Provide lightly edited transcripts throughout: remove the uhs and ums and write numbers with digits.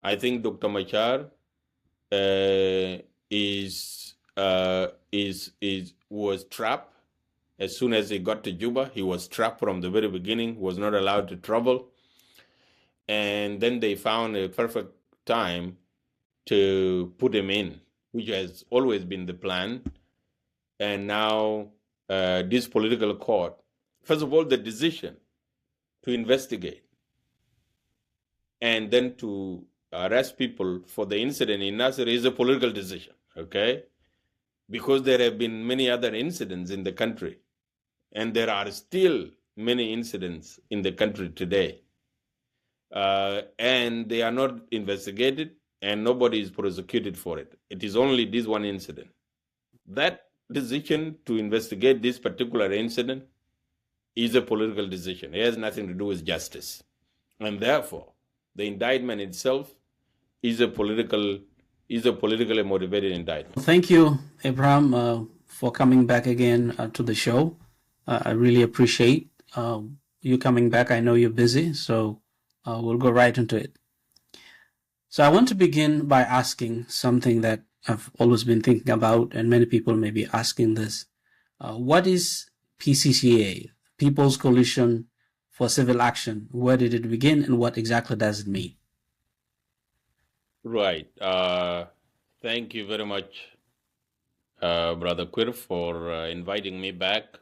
I think Dr. Machar uh, was trapped. As soon as he got to Juba, he was trapped from the very beginning, was not allowed to travel. And then they found a perfect time to put him in, which has always been the plan. And now this political court, first of all, the decision to investigate and then to arrest people for the incident in Nasser is a political decision, okay? Because there have been many other incidents in the country, and there are still many incidents in the country today. And they are not investigated, and nobody is prosecuted for it. It is only this one incident. That decision to investigate this particular incident is a political decision. It has nothing to do with justice. And therefore, the indictment itself is a politically motivated indictment. Thank you, Abraham, for coming back again to the show. I really appreciate you coming back. I know you're busy, so we'll go right into it. So I want to begin by asking something that I've always been thinking about, and many people may be asking this. What is PCCA, People's Coalition for Civil Action? Where did it begin, and what exactly does it mean? Right. Thank you very much, Brother Quir, for inviting me back.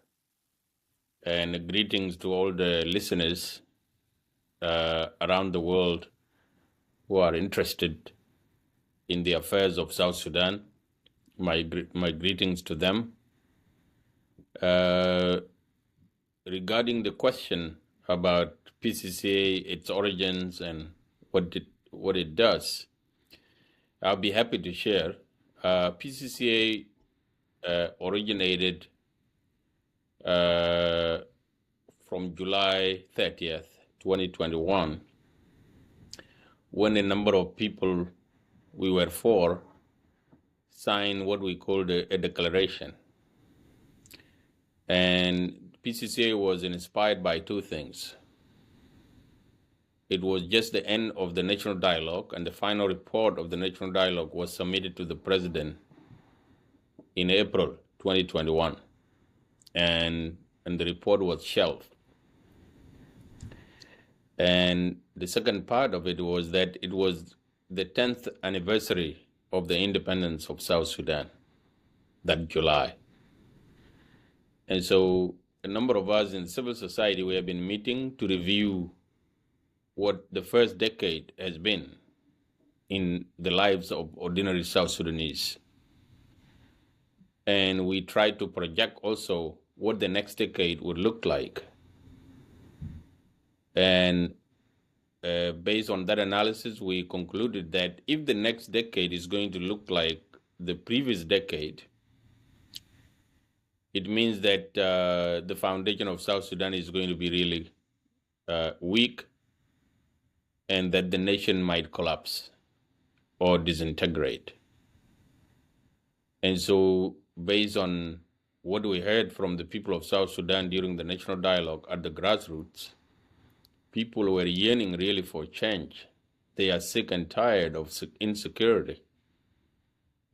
And greetings to all the listeners around the world who are interested in the affairs of South Sudan. My greetings to them. Regarding the question about PCCA, its origins, and what it does, I'll be happy to share. PCCA originated from July 30th, 2021, when a number of people we were for signed what we called a declaration. And PCCA was inspired by two things. It was just the end of the national dialogue, and the final report of the national dialogue was submitted to the president in April 2021, and the report was shelved. And the second part of it was that it was the 10th anniversary of the independence of South Sudan, that July. And so a number of us in civil society, we have been meeting to review what the first decade has been in the lives of ordinary South Sudanese. And we try to project also what the next decade would look like. And based on that analysis, we concluded that if the next decade is going to look like the previous decade, it means that the foundation of South Sudan is going to be really weak, and that the nation might collapse or disintegrate. And so, based on what we heard from the people of South Sudan during the national dialogue at the grassroots, people were yearning really for change. They are sick and tired of insecurity.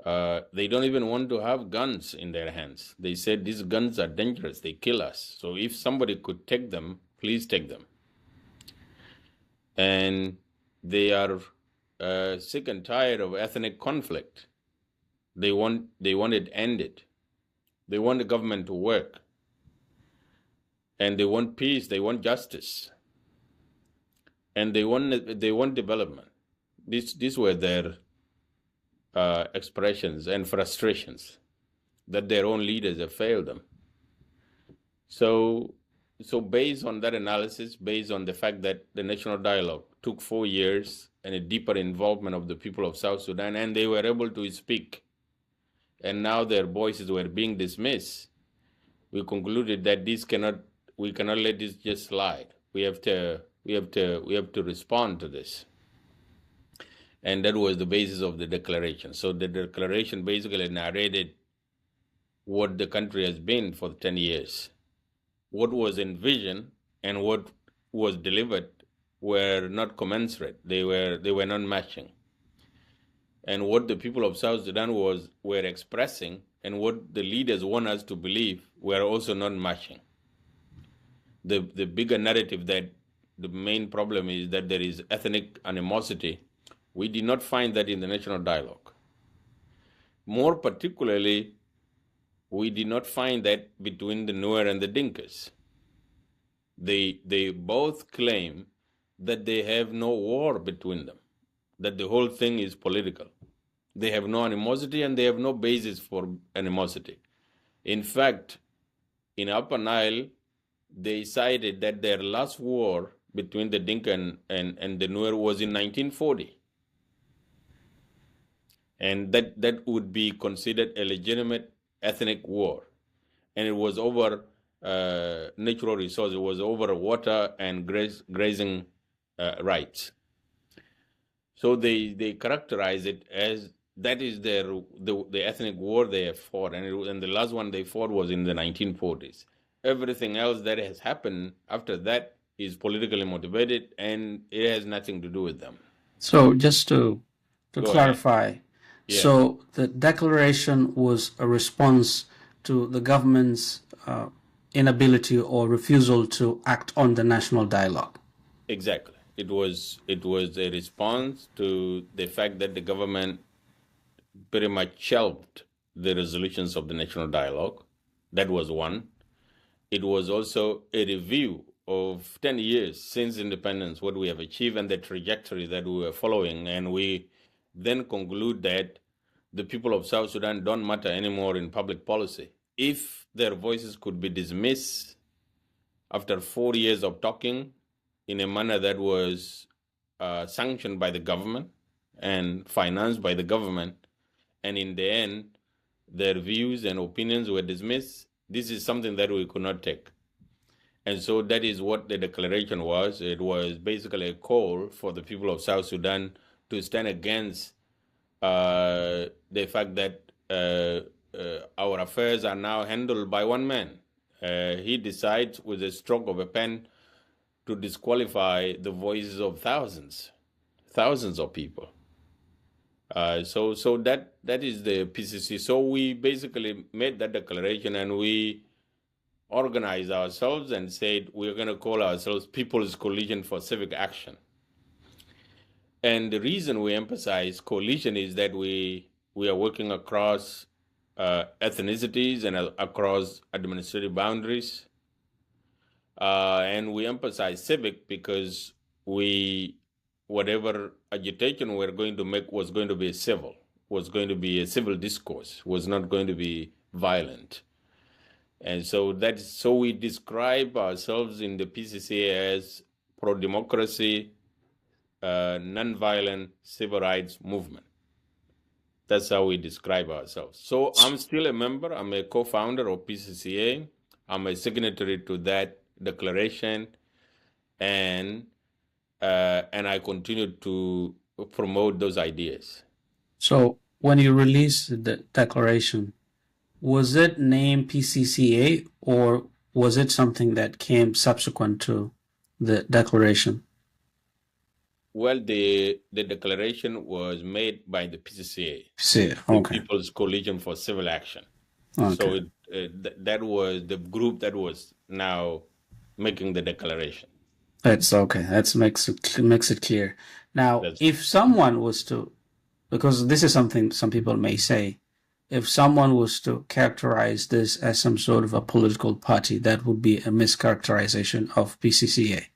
They don't even want to have guns in their hands. They said these guns are dangerous, they kill us. So if somebody could take them, please take them. And they are sick and tired of ethnic conflict. They want it ended. They want the government to work. And they want peace, they want justice. And they want development. These were their expressions and frustrations that their own leaders have failed them. So based on that analysis, based on the fact that the national dialogue took 4 years and a deeper involvement of the people of South Sudan, and they were able to speak, and now their voices were being dismissed, we concluded that we cannot let this just slide. We have to respond to this. And that was the basis of the declaration. So the declaration basically narrated what the country has been for 10 years, what was envisioned and what was delivered were not commensurate. They were not matching. And what the people of South Sudan were expressing and what the leaders want us to believe were also not matching. The bigger narrative that the main problem is that there is ethnic animosity, we did not find that in the national dialogue. More particularly, we did not find that between the Nuer and the Dinkas. They both claim that they have no war between them, that the whole thing is political. They have no animosity and they have no basis for animosity. In fact, in Upper Nile, they cited that their last war between the Dinka and the Nuer was in 1940. And that would be considered a legitimate ethnic war. And it was over natural resources, it was over water and grazing rights. So they characterize it as that is the ethnic war they have fought. And the last one they fought was in the 1940s. Everything else that has happened after that is politically motivated and it has nothing to do with them. So just to clarify, yeah. So the declaration was a response to the government's inability or refusal to act on the national dialogue. Exactly. It was a response to the fact that the government pretty much shelved the resolutions of the national dialogue. That was one. It was also a review of 10 years since independence, what we have achieved and the trajectory that we were following. And we then conclude that the people of South Sudan don't matter anymore in public policy. If their voices could be dismissed after 4 years of talking in a manner that was sanctioned by the government and financed by the government, and in the end, their views and opinions were dismissed, this is something that we could not take. And so that is what the declaration was. It was basically a call for the people of South Sudan to stand against the fact that our affairs are now handled by one man. He decides with a stroke of a pen to disqualify the voices of thousands of people. So that is the PCC. So we basically made that declaration and we organized ourselves and said we're going to call ourselves People's Coalition for Civic Action. And the reason we emphasize coalition is that we are working across ethnicities and across administrative boundaries. And we emphasize civic because whatever agitation we're going to make was going to be civil, was going to be a civil discourse, was not going to be violent. And so we describe ourselves in the PCC as pro-democracy, non-violent civil rights movement. That's how we describe ourselves. So I'm still a member. I'm a co-founder of PCCA. I'm a signatory to that declaration, and I continue to promote those ideas. So when you released the declaration, was it named PCCA or was it something that came subsequent to the declaration? Well, the declaration was made by the PCCA, okay. People's Coalition for Civil Action. Okay. So that was the group that was now making the declaration. That's okay. That makes it clear. Now, if someone was to, because this is something some people may say, if someone was to characterize this as some sort of a political party, that would be a mischaracterization of PCCA.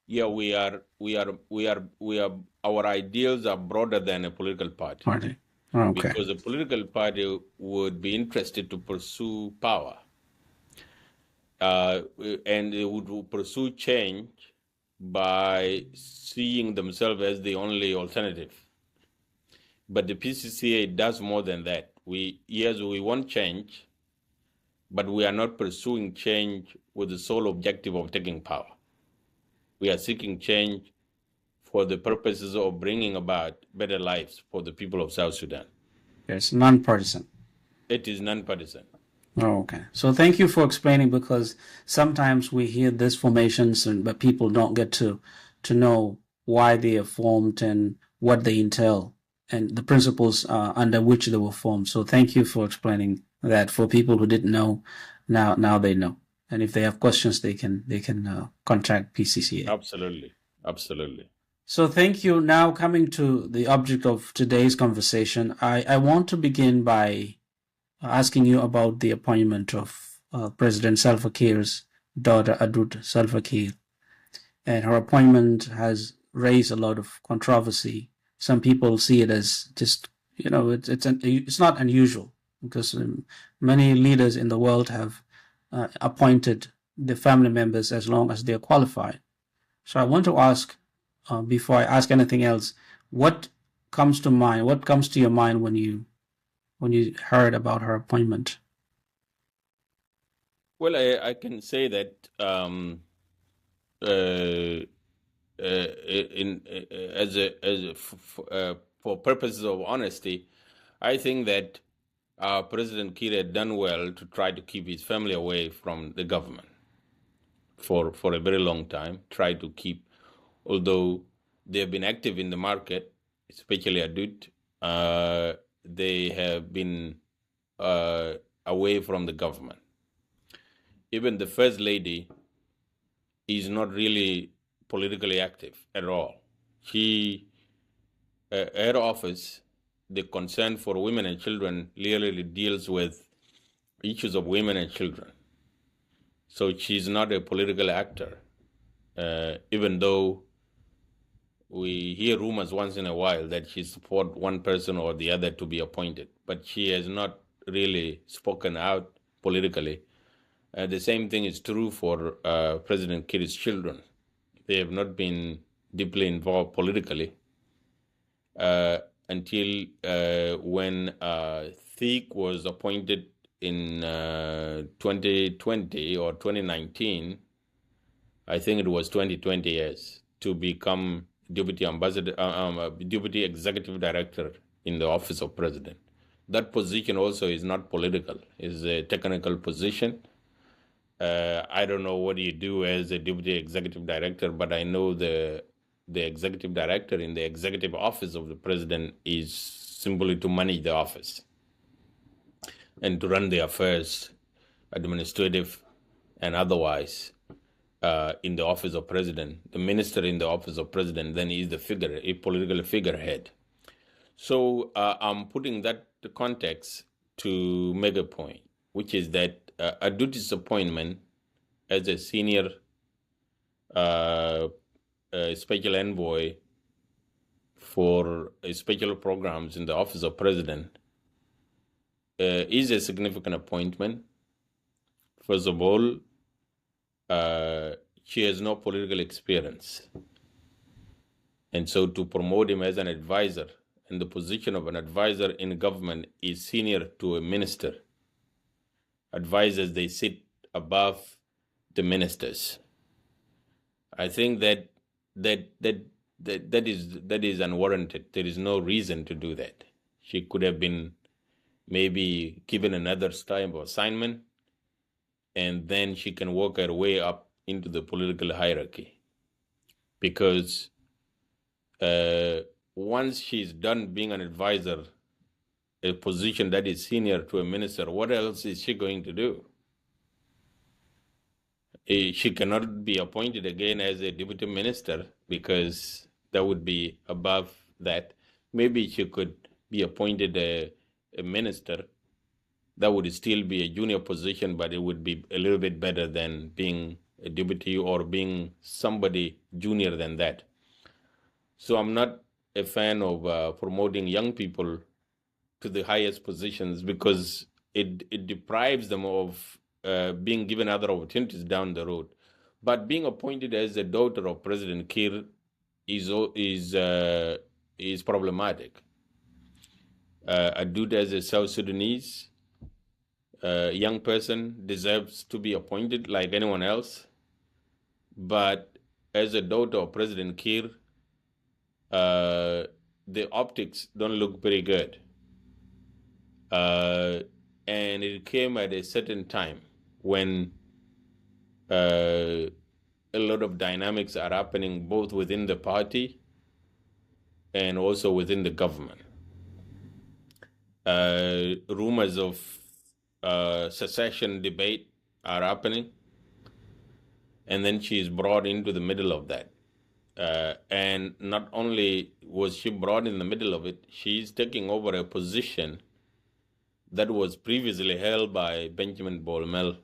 Yeah, we are. Our ideals are broader than a political party. Okay. Because a political party would be interested to pursue power, and they would pursue change by seeing themselves as the only alternative. But the PCCA does more than that. We want change, but we are not pursuing change with the sole objective of taking power. We are seeking change for the purposes of bringing about better lives for the people of South Sudan. It's nonpartisan. It is nonpartisan. Oh, okay. So thank you for explaining, because sometimes we hear these formations but people don't get to to know why they are formed and what they entail and the principles under which they were formed. So thank you for explaining that. For people who didn't know, now they know. And if they have questions, they can contact PCCA. Absolutely. So thank you. Now coming to the object of today's conversation, I want to begin by asking you about the appointment of President Salva Kiir's daughter, Adut Salva Kiir. And her appointment has raised a lot of controversy. Some people see it as just, it's not unusual because many leaders in the world have appointed the family members as long as they're qualified. So I want to ask, before I ask anything else, what comes to mind? What comes to your mind when you heard about her appointment? Well, I can say that for purposes of honesty, I think that President Kiir had done well to try to keep his family away from the government for a very long time. Try to keep, although they have been active in the market, especially Adut, they have been away from the government. Even the First Lady is not really politically active at all. Her office, the concern for women and children, really deals with issues of women and children. So she's not a political actor, even though we hear rumors once in a while that she supports one person or the other to be appointed, but she has not really spoken out politically. The same thing is true for President Kiir's children. They have not been deeply involved politically until when Thiek was appointed in 2020 or 2019. I think it was 2020, yes, to become deputy executive director in the office of president. That position also is not political; it's a technical position. I don't know what you do as a deputy executive director, but I know the executive director in the executive office of the president is simply to manage the office and to run the affairs, administrative and otherwise, in the office of president. The minister in the office of president then is a political figurehead. So I'm putting that to context to make a point, which is that Adut's appointment as a senior special envoy for special programs in the office of president is a significant appointment. First of all, she has no political experience. And so to promote him as an advisor, and the position of an advisor in government is senior to a minister. Advisors, they sit above the ministers. I think that is unwarranted. There is no reason to do that. She could have been maybe given another type of assignment, and then she can work her way up into the political hierarchy. Because once she's done being an advisor, a position that is senior to a minister, what else is she going to do? She cannot be appointed again as a deputy minister because that would be above that. Maybe she could be appointed a minister. That would still be a junior position, but it would be a little bit better than being a deputy or being somebody junior than that. So I'm not a fan of promoting young people to the highest positions because it deprives them of being given other opportunities down the road. But being appointed as the daughter of President Kiir is problematic. Adut, as a South Sudanese young person, deserves to be appointed like anyone else. But as a daughter of President Kiir, the optics don't look very good. And it came at a certain time when a lot of dynamics are happening both within the party and also within the government. Rumors of secession debate are happening, and then she is brought into the middle of that. And not only was she brought in the middle of it, she's taking over a position that was previously held by Benjamin Bolmel.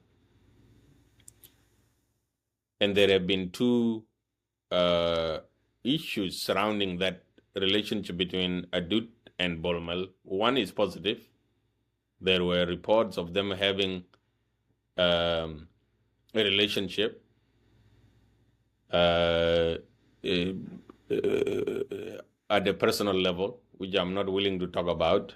And there have been two issues surrounding that relationship between Adut and Bolmel. One is positive. There were reports of them having a relationship at a personal level, which I'm not willing to talk about.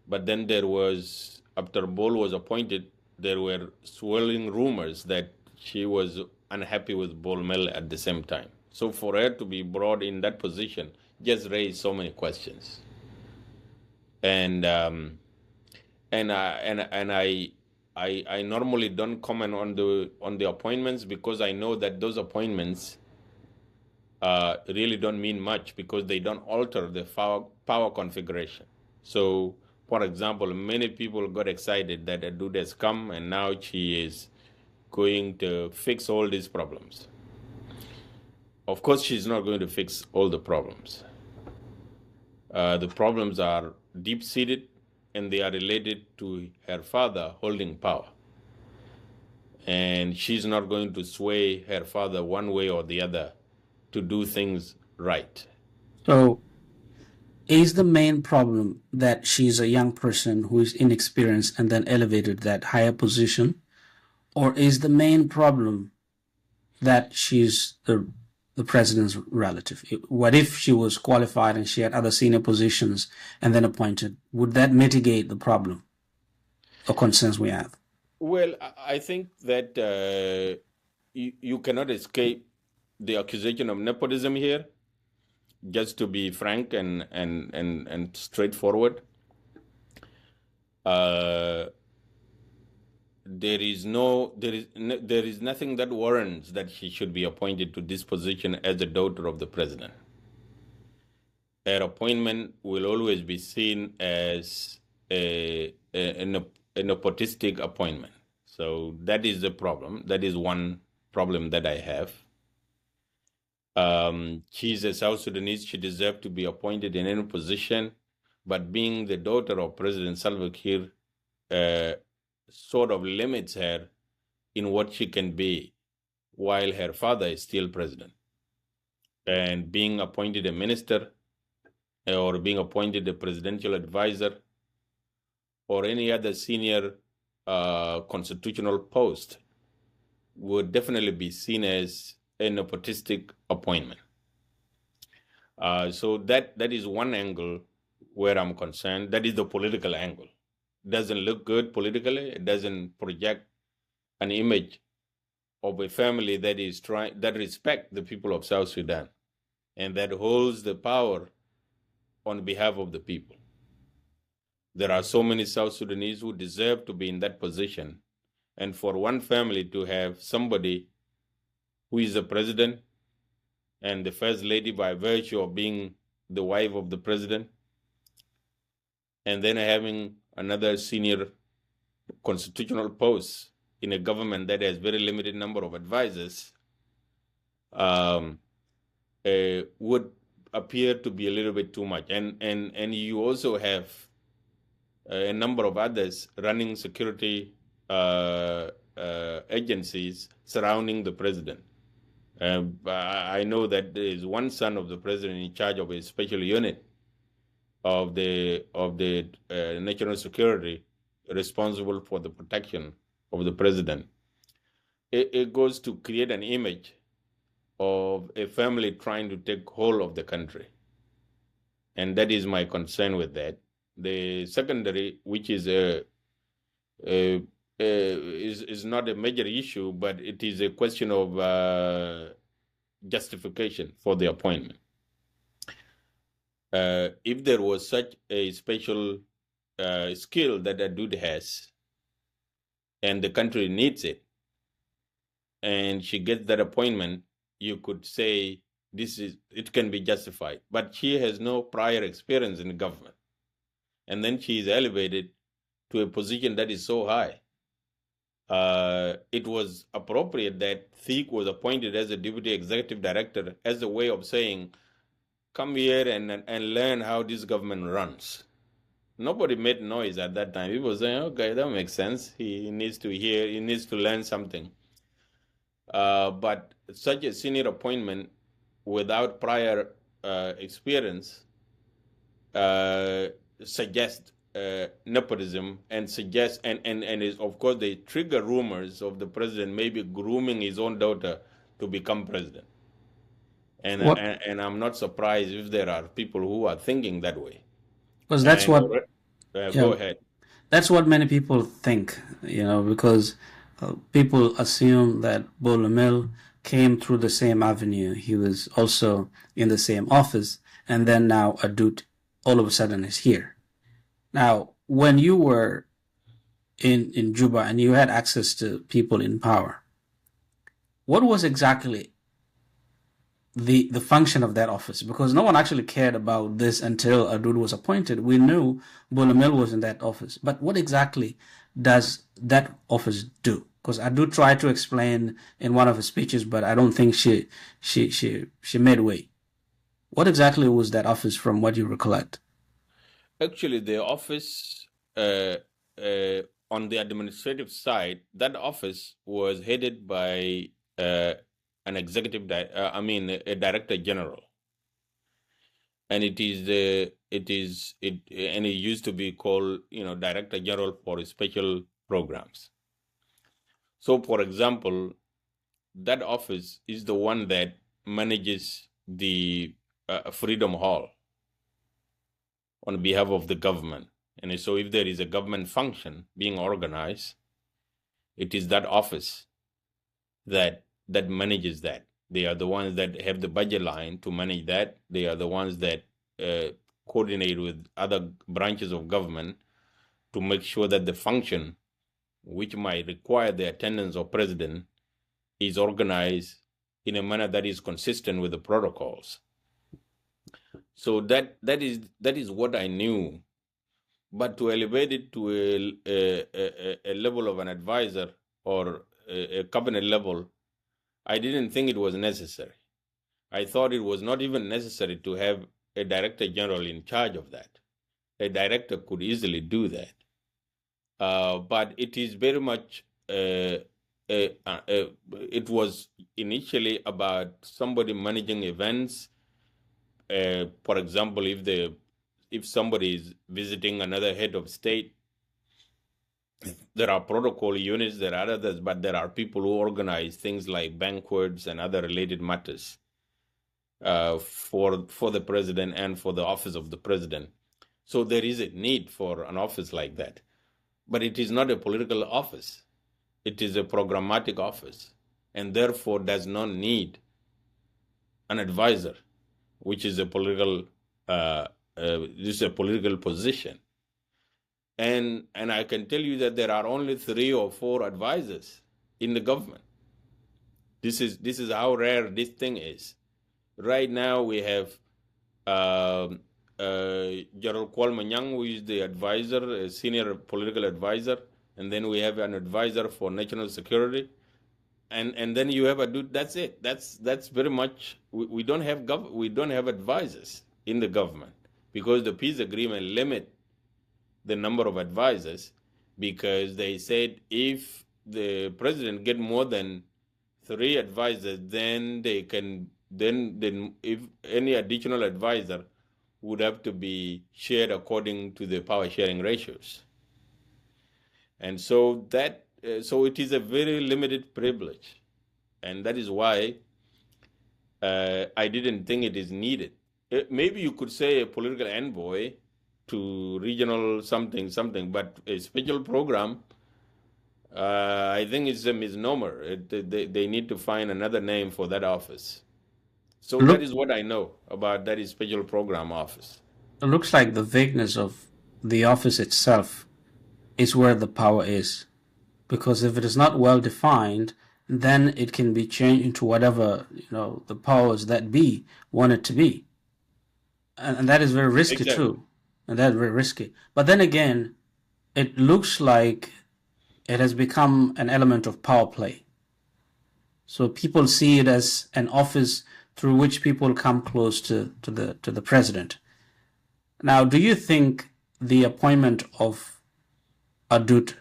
But then there was, after Bol was appointed, there were swirling rumors that she was unhappy with Bolmel at the same time. So for her to be brought in that position just raised so many questions. And I normally don't comment on the appointments because I know that those appointments really don't mean much because they don't alter the power configuration. So, for example, many people got excited that Adut has come and now she is going to fix all these problems. Of course, she's not going to fix all the problems. The problems are deep-seated and they are related to her father holding power. And she's not going to sway her father one way or the other to do things right. So, is the main problem that she's a young person who is inexperienced and then elevated that higher position? Or is the main problem that she's the president's relative? What if she was qualified and she had other senior positions and then appointed? Would that mitigate the problem or concerns we have? Well, I think that you cannot escape the accusation of nepotism here. Just to be frank and straightforward, there is nothing that warrants that she should be appointed to this position as the daughter of the president. Her appointment will always be seen as a nepotistic appointment. So that is the problem. That is one problem that I have. She's a South Sudanese. She deserves to be appointed in any position, but being the daughter of President Salva Kiir sort of limits her in what she can be while her father is still president. And being appointed a minister or being appointed a presidential advisor or any other senior constitutional post would definitely be seen as a nepotistic appointment. So that is one angle where I'm concerned. That is the political angle. It doesn't look good politically. It doesn't project an image of a family that respect the people of South Sudan and that holds the power on behalf of the people. There are so many South Sudanese who deserve to be in that position. And for one family to have somebody who is the president and the first lady by virtue of being the wife of the president, and then having another senior constitutional post in a government that has very limited number of advisors, would appear to be a little bit too much. And you also have a number of others running security agencies surrounding the president. I know that there is one son of the president in charge of a special unit of the national security responsible for the protection of the president. It goes to create an image of a family trying to take hold of the country. And that is my concern with that. The secondary, which is is not a major issue, but it is a question of justification for the appointment. If there was such a special skill that Adut has, and the country needs it, and she gets that appointment, you could say it can be justified. But she has no prior experience in government. And then she is elevated to a position that is so high. It was appropriate that Thiek was appointed as a deputy executive director as a way of saying, come here and learn how this government runs. Nobody made noise at that time. People were saying, okay, that makes sense. He needs to hear, he needs to learn something. But such a senior appointment without prior experience suggests nepotism and suggests, and is, of course, they trigger rumors of the president maybe grooming his own daughter to become president. And I'm not surprised if there are people who are thinking that way. Because that's what go ahead. That's what many people think, because people assume that Bolumil came through the same avenue. He was also in the same office, and then now Adut all of a sudden is here. Now, when you were in Juba and you had access to people in power, what was exactly the function of that office? Because no one actually cared about this until Adut was appointed. We knew Bolumil was in that office, but what exactly does that office do? Because Adut tried to explain in one of her speeches, but I don't think she made way. What exactly was that office, from what you recollect? Actually, the office on the administrative side, that office was headed by an executive, a director general, and it used to be called, director general for special programs. So, for example, that office is the one that manages the Freedom Hall on behalf of the government. And so if there is a government function being organized, it is that office that manages that. They are the ones that have the budget line to manage that. They are the ones that coordinate with other branches of government to make sure that the function, which might require the attendance of president, is organized in a manner that is consistent with the protocols. So that is what I knew. But to elevate it to a level of an advisor or a cabinet level, I didn't think it was necessary. I thought it was not even necessary to have a director general in charge of that. A director could easily do that. But it is very much, it was initially about somebody managing events. For example, if somebody is visiting another head of state, there are protocol units, there are others, but there are people who organize things like banquets and other related matters for the president and for the office of the president. So there is a need for an office like that. But it is not a political office. It is a programmatic office, and therefore does not need an advisor, which is a political position. And I can tell you that there are only 3 or 4 advisors in the government. This is how rare this thing is. Right now we have General Kwal Manyang, who is the advisor, a senior political advisor, and then we have an advisor for national security, and then you have Adut. That's it. That's very much. We don't have advisors in the government because the peace agreement limit the number of advisors, because they said if the president get more than 3 advisors, then they can then if any additional advisor would have to be shared according to the power sharing ratios. And so so it is a very limited privilege. And that is why I didn't think it is needed. Maybe you could say a political envoy to regional something, but a special program, I think it's a misnomer. They need to find another name for that office. So that is what I know about that special program office. It looks like the vagueness of the office itself is where the power is. Because if it is not well defined, then it can be changed into whatever the powers that be want it to be, and that is very risky Exactly. too, and that's very risky. But then again, it looks like it has become an element of power play. So people see it as an office through which people come close to the president. Now, do you think the appointment of Adut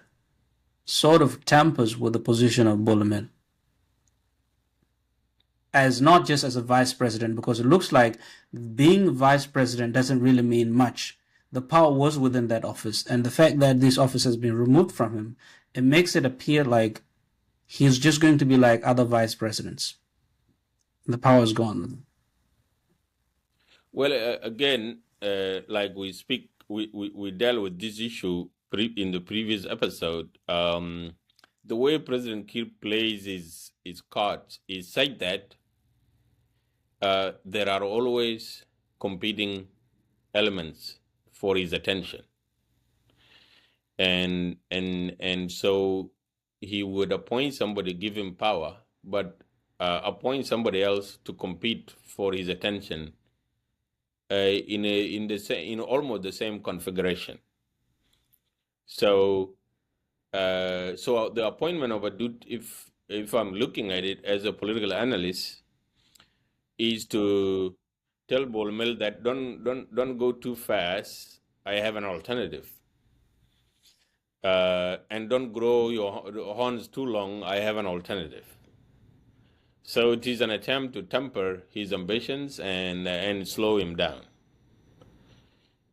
sort of tampers with the position of Bolomel as not just as a vice president, because it looks like being vice president doesn't really mean much. The power was within that office, and the fact that this office has been removed from him, it makes it appear like he's just going to be like other vice presidents. The power is gone. Well, again, like we dealt with this issue in the previous episode. The way President Kiir plays his cards is such that there are always competing elements for his attention, and so he would appoint somebody, give him power, but appoint somebody else to compete for his attention in almost the same configuration. So the appointment of Adut, if I'm looking at it as a political analyst, is to tell Bolmel that don't go too fast. I have an alternative. And don't grow your horns too long. I have an alternative. So it is an attempt to temper his ambitions and slow him down.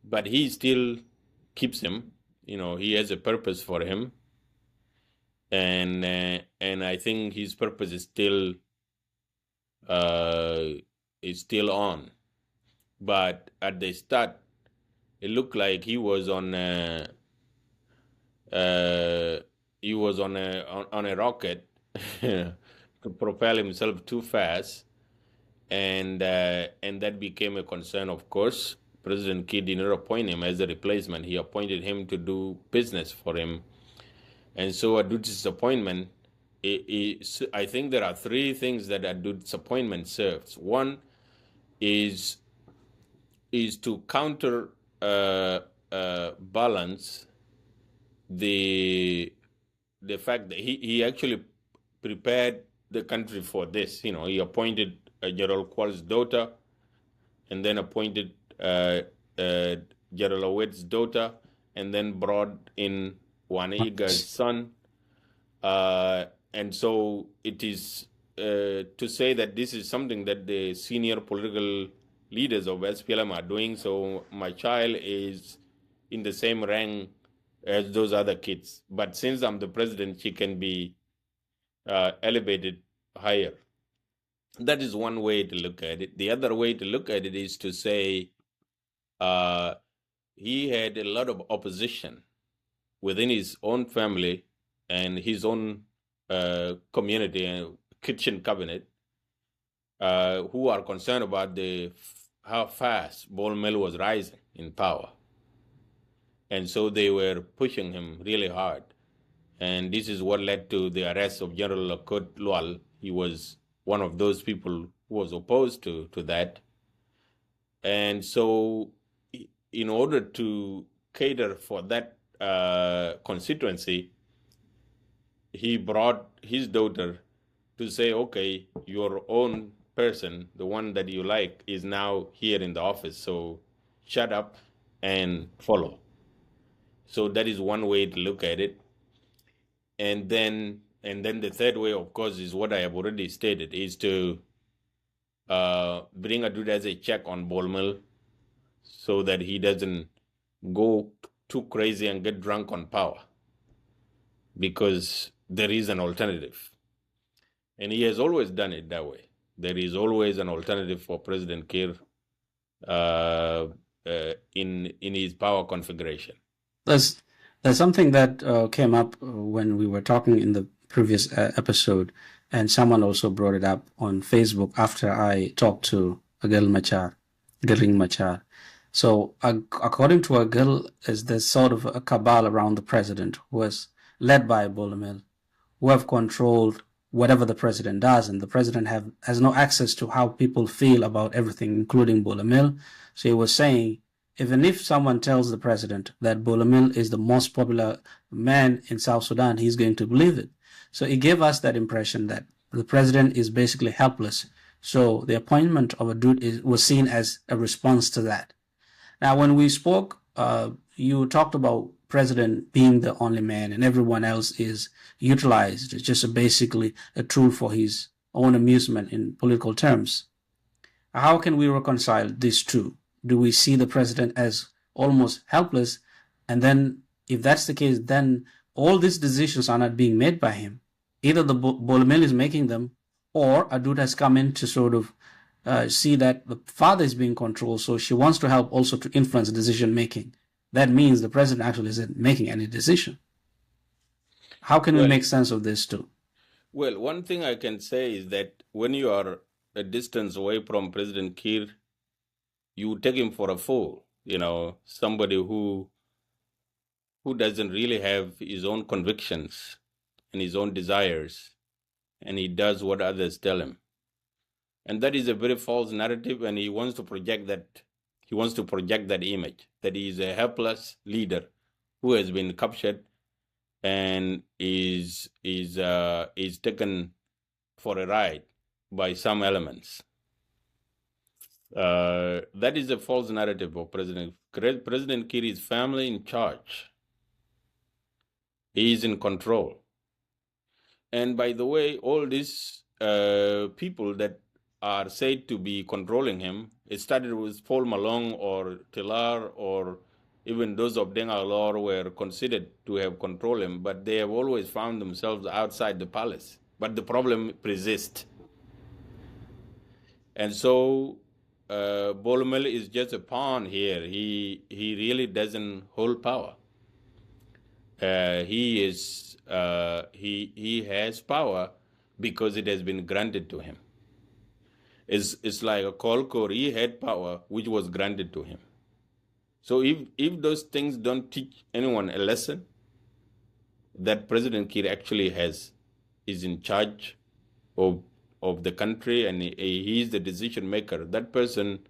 But he still keeps him. He has a purpose for him, and I think his purpose is still on. But at the start, it looked like he was on a rocket to propel himself too fast, and that became a concern. Of course, President Kiir did not appoint him as a replacement. He appointed him to do business for him, and so Adut's appointment. I think there are three things that Adut's appointment serves. One is to counter balance the fact that he actually prepared the country for this. He appointed General Qual's daughter, and then appointed General Awed's daughter, and then brought in Wanaiga's son. And so it is to say that this is something that the senior political leaders of SPLM are doing. So my child is in the same rank as those other kids. But since I'm the president, she can be elevated higher. That is one way to look at it. The other way to look at it is to say he had a lot of opposition within his own family and his own community and kitchen cabinet who are concerned about how fast Bolmel was rising in power. And so they were pushing him really hard. And this is what led to the arrest of General Lakot Lual. He was one of those people who was opposed to that. And so in order to cater for that constituency, he brought his daughter to say, okay, your own person, the one that you like, is now here in the office. So shut up and follow. So that is one way to look at it. And then the third way, of course, is what I have already stated, is to bring Adut as a check on Bolmel so that he doesn't go too crazy and get drunk on power, because there is an alternative. And he has always done it that way. There is always an alternative for President Kiir in his power configuration. There's something that came up when we were talking in the previous episode, and someone also brought it up on Facebook after I talked to Agil Machar. So according to Agil, is there's sort of a cabal around the president who is led by Bolomel, who have controlled whatever the president does, and the president has no access to how people feel about everything, including Bolamil. So he was saying, even if someone tells the president that Bolamil is the most popular man in South Sudan, he's going to believe it. So it gave us that impression that the president is basically helpless. So the appointment of Adut was seen as a response to that. Now, when we spoke, you talked about president being the only man and everyone else is utilized. It's just basically a tool for his own amusement in political terms. How can we reconcile these two? Do we see the president as almost helpless? And then if that's the case, then all these decisions are not being made by him. Either the Bolamil is making them, or Adut has come in to sort of see that the father is being controlled, so she wants to help also to influence decision making. That means the president actually isn't making any decision. How can we make sense of this too? Well, one thing I can say is that when you are a distance away from President Kiir, you take him for a fool, somebody who doesn't really have his own convictions and his own desires, and he does what others tell him. And that is a very false narrative, and he wants to project that. He wants to project that image that he is a helpless leader who has been captured and is taken for a ride by some elements. That is a false narrative of President Kiir is family in charge. He is in control. And by the way, all these people that are said to be controlling him, it started with Paul Malong or Tilar, or even those of Deng Alor were considered to have controlled him, but they have always found themselves outside the palace. But the problem persists. And so Bolamil is just a pawn here. He really doesn't hold power. He has power because it has been granted to him. It's like a Kolkor. He had power which was granted to him. So if those things don't teach anyone a lesson, that President Kiir actually is in charge of the country and he is the decision maker, that person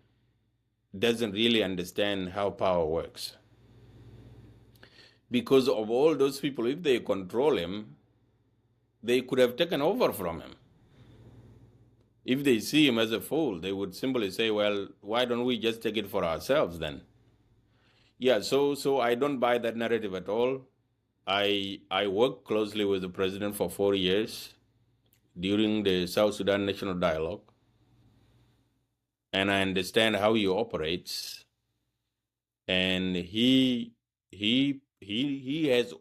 doesn't really understand how power works. Because of all those people, if they control him, they could have taken over from him. If they see him as a fool, they would simply say, well, why don't we just take it for ourselves then? Yeah, so I don't buy that narrative at all. I worked closely with the president for 4 years during the South Sudan National Dialogue, and I understand how he operates. And he has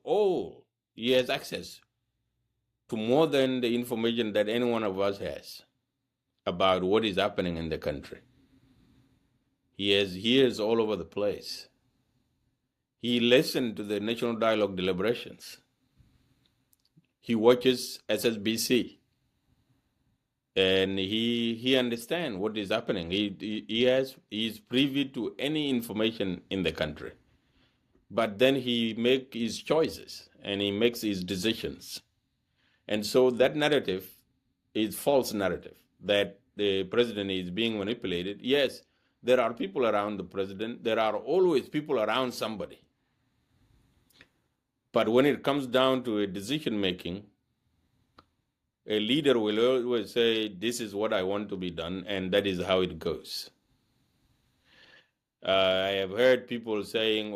access to more than the information that any one of us has about what is happening in the country. He has ears all over the place. He listened to the National Dialogue deliberations. He watches SSBC. And he understands what is happening. He is privy to any information in the country. But then he makes his choices and he makes his decisions. And so that narrative is false narrative, that the president is being manipulated. Yes, there are people around the president. There are always people around somebody. But when it comes down to a decision making, a leader will always say, this is what I want to be done, and that is how it goes. I have heard people saying,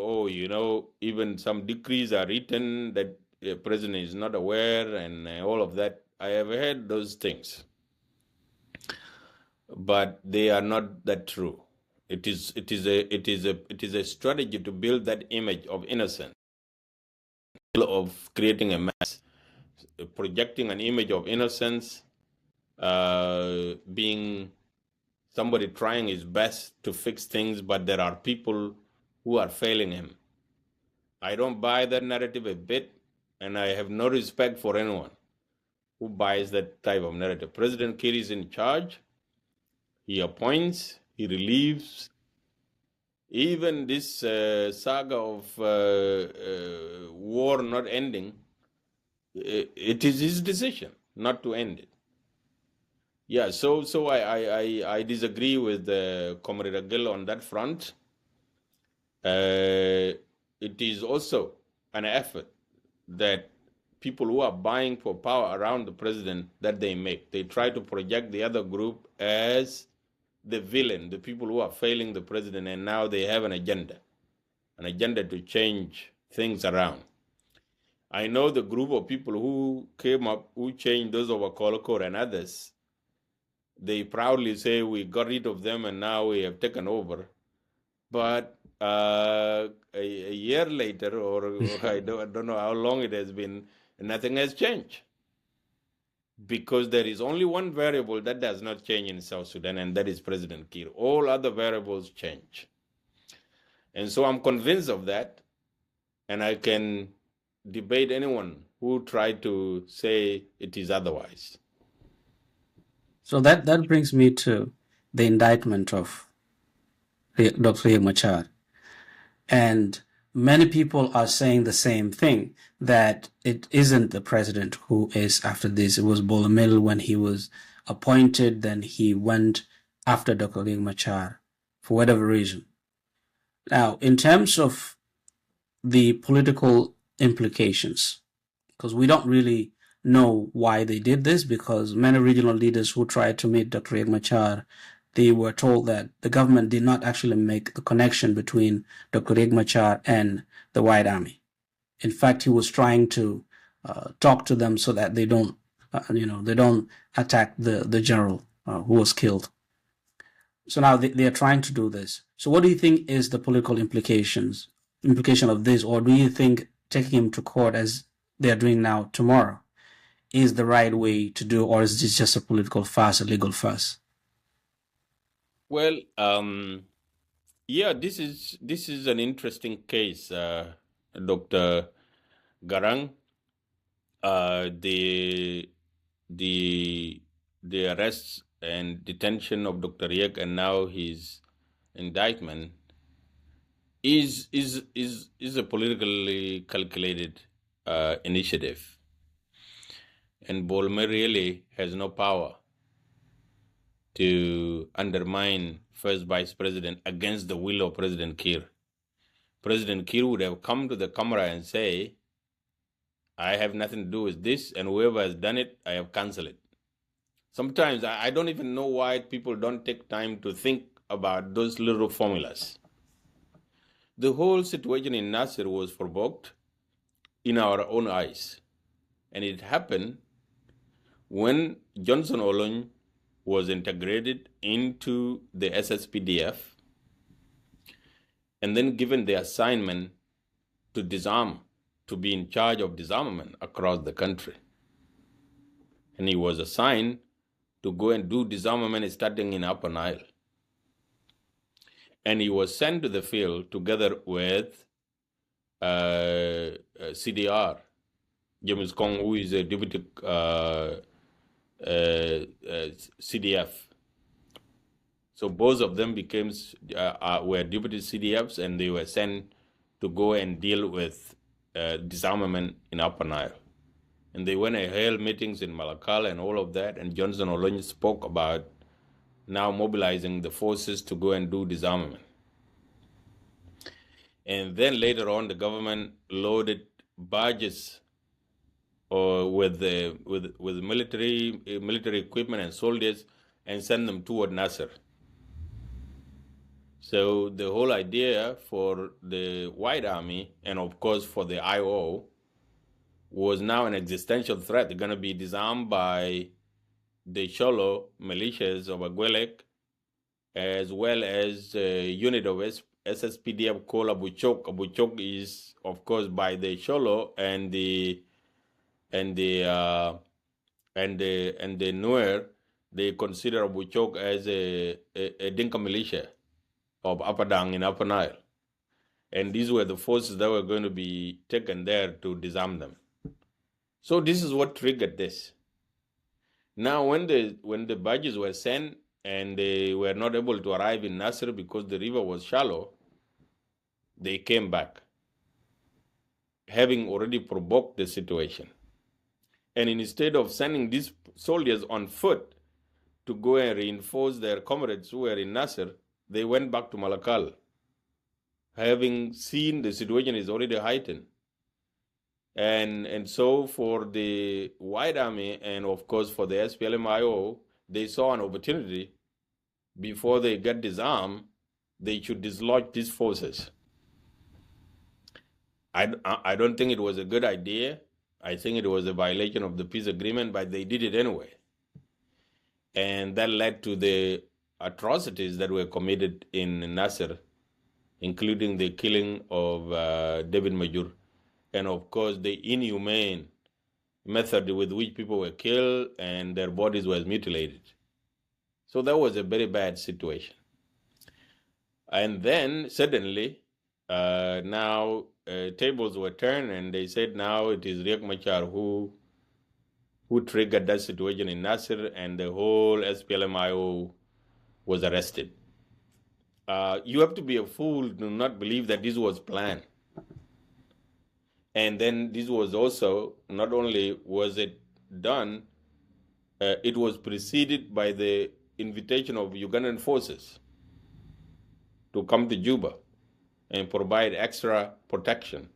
even some decrees are written that the president is not aware and all of that. I have heard those things. But they are not that true. It is a strategy to build that image of innocence, of creating a mess, projecting an image of innocence, being somebody trying his best to fix things, but there are people who are failing him. I don't buy that narrative a bit, and I have no respect for anyone who buys that type of narrative. President Kiir is in charge. He appoints, he relieves. Even this saga of war not ending, it is his decision. not to end it. Yeah, so I disagree with Comrade Agil on that front. It is also an effort that people who are vying for power around the president that they make. They try to project the other group as the villain, the people who are failing the president, and now they have an agenda to change things around. I know the group of people who came up, who changed those over Kolokor and others. They proudly say we got rid of them and now we have taken over. But a year later, or I don't know how long it has been, nothing has changed. Because there is only one variable that does not change in South Sudan, and that is President Kiir. All other variables change. And so I'm convinced of that, and I can debate anyone who tried to say it is otherwise. So that brings me to the indictment of Dr. Riek Machar. And many people are saying the same thing, that it isn't the president who is after this. It was Bolomel when he was appointed, then he went after Dr. Riek Machar for whatever reason. Now, in terms of the political implications, because we don't really know why they did this, because many regional leaders who tried to meet Dr. Riek Machar, they were told that the government did not actually make the connection between Dr. Riek Machar and the White Army. In fact, he was trying to talk to them so that they don't, they don't attack the general who was killed. So now they are trying to do this. So what do you think is the political implication of this, or do you think taking him to court as they are doing now tomorrow is the right way to do, or is this just a political fuss, a legal fuss? Well, yeah, this is an interesting case, Dr. Garang. The arrests and detention of Dr. Riek and now his indictment is a politically calculated initiative, and Bolmer really has no power to undermine first vice president against the will of President Kiir. President Kiir would have come to the camera and say, I have nothing to do with this, and whoever has done it, I have cancelled it. Sometimes I don't even know why people don't take time to think about those little formulas. The whole situation in Nasser was provoked in our own eyes. And it happened when Johnson Olony was integrated into the SSPDF and then given the assignment to disarm, to be in charge of disarmament across the country. And he was assigned to go and do disarmament starting in Upper Nile. And he was sent to the field together with CDR, James Kong, who is a deputy CDF. So both of them were deputy CDFs, and they were sent to go and deal with disarmament in Upper Nile. And they went and held meetings in Malakal and all of that, and Johnson Olony spoke about now mobilizing the forces to go and do disarmament. And then later on, the government loaded barges with military equipment and soldiers and sent them toward Nasser. So the whole idea for the White Army, and of course for the IO, was now an existential threat. They're going to be disarmed by the Sholo militias of Agwelek, as well as a unit of SSPDF called Abu Chok. Abu Chok is, of course, by the Sholo and the Nuer. They consider Abu Chok as a Dinka militia of Upper Dang in Upper Nile. And these were the forces that were going to be taken there to disarm them. So this is what triggered this. Now, when the barges were sent and they were not able to arrive in Nasser because the river was shallow, they came back, having already provoked the situation. And instead of sending these soldiers on foot to go and reinforce their comrades who were in Nasser, they went back to Malakal, having seen the situation is already heightened. And so for the White Army and, of course, for the SPLM-IO, they saw an opportunity before they get disarmed, they should dislodge these forces. I don't think it was a good idea. I think it was a violation of the peace agreement, but they did it anyway. And that led to the atrocities that were committed in Nasser, including the killing of David Majur, and of course the inhumane method with which people were killed and their bodies were mutilated. So that was a very bad situation. And then suddenly, now tables were turned, and they said now it is Riek Machar who triggered that situation in Nasser, and the whole SPLM-IO was arrested. You have to be a fool to not believe that this was planned. And then this was also, not only was it done, it was preceded by the invitation of Ugandan forces to come to Juba and provide extra protection,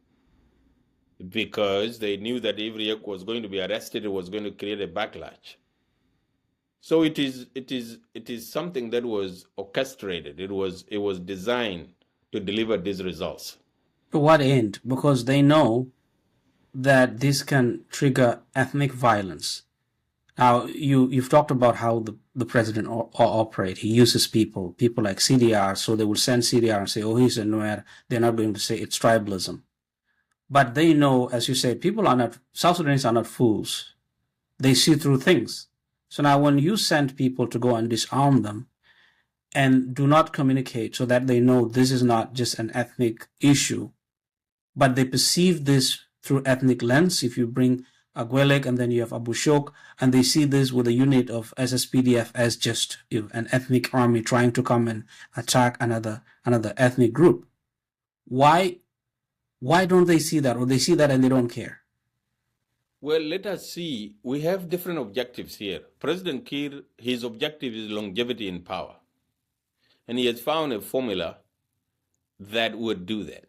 because they knew that if Riek was going to be arrested, it was going to create a backlash. So it is something that was orchestrated. It was designed to deliver these results. To what end? Because they know that this can trigger ethnic violence. Now, you've talked about how the president operate. He uses people like CDR, so they will send CDR and say, oh, he's a Nuer. They're not going to say it's tribalism. But they know, as you said, South Sudanese are not fools. They see through things. So now when you send people to go and disarm them and do not communicate so that they know this is not just an ethnic issue, but they perceive this through ethnic lens, if you bring Agwelek and then you have Abu Shok, and they see this with a unit of SSPDF as just an ethnic army trying to come and attack another ethnic group. Why don't they see that, or they see that and they don't care? Well, let us see. We have different objectives here. President Kiir, his objective is longevity in power. And he has found a formula that would do that.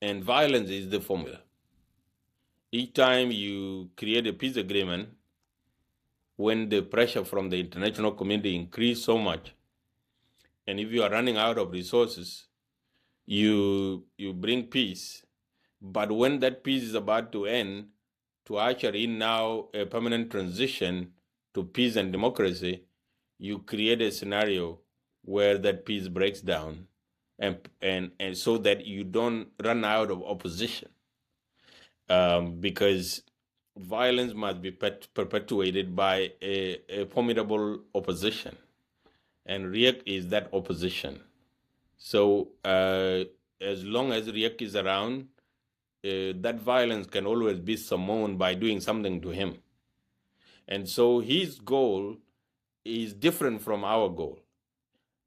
And violence is the formula. Each time you create a peace agreement, when the pressure from the international community increases so much, and if you are running out of resources, you bring peace. But when that peace is about to end, to usher in now a permanent transition to peace and democracy, you create a scenario where that peace breaks down, and so that you don't run out of opposition. Because violence must be perpetuated by a formidable opposition. And Riek is that opposition. So as long as Riek is around, that violence can always be summoned by doing something to him. And so his goal is different from our goal.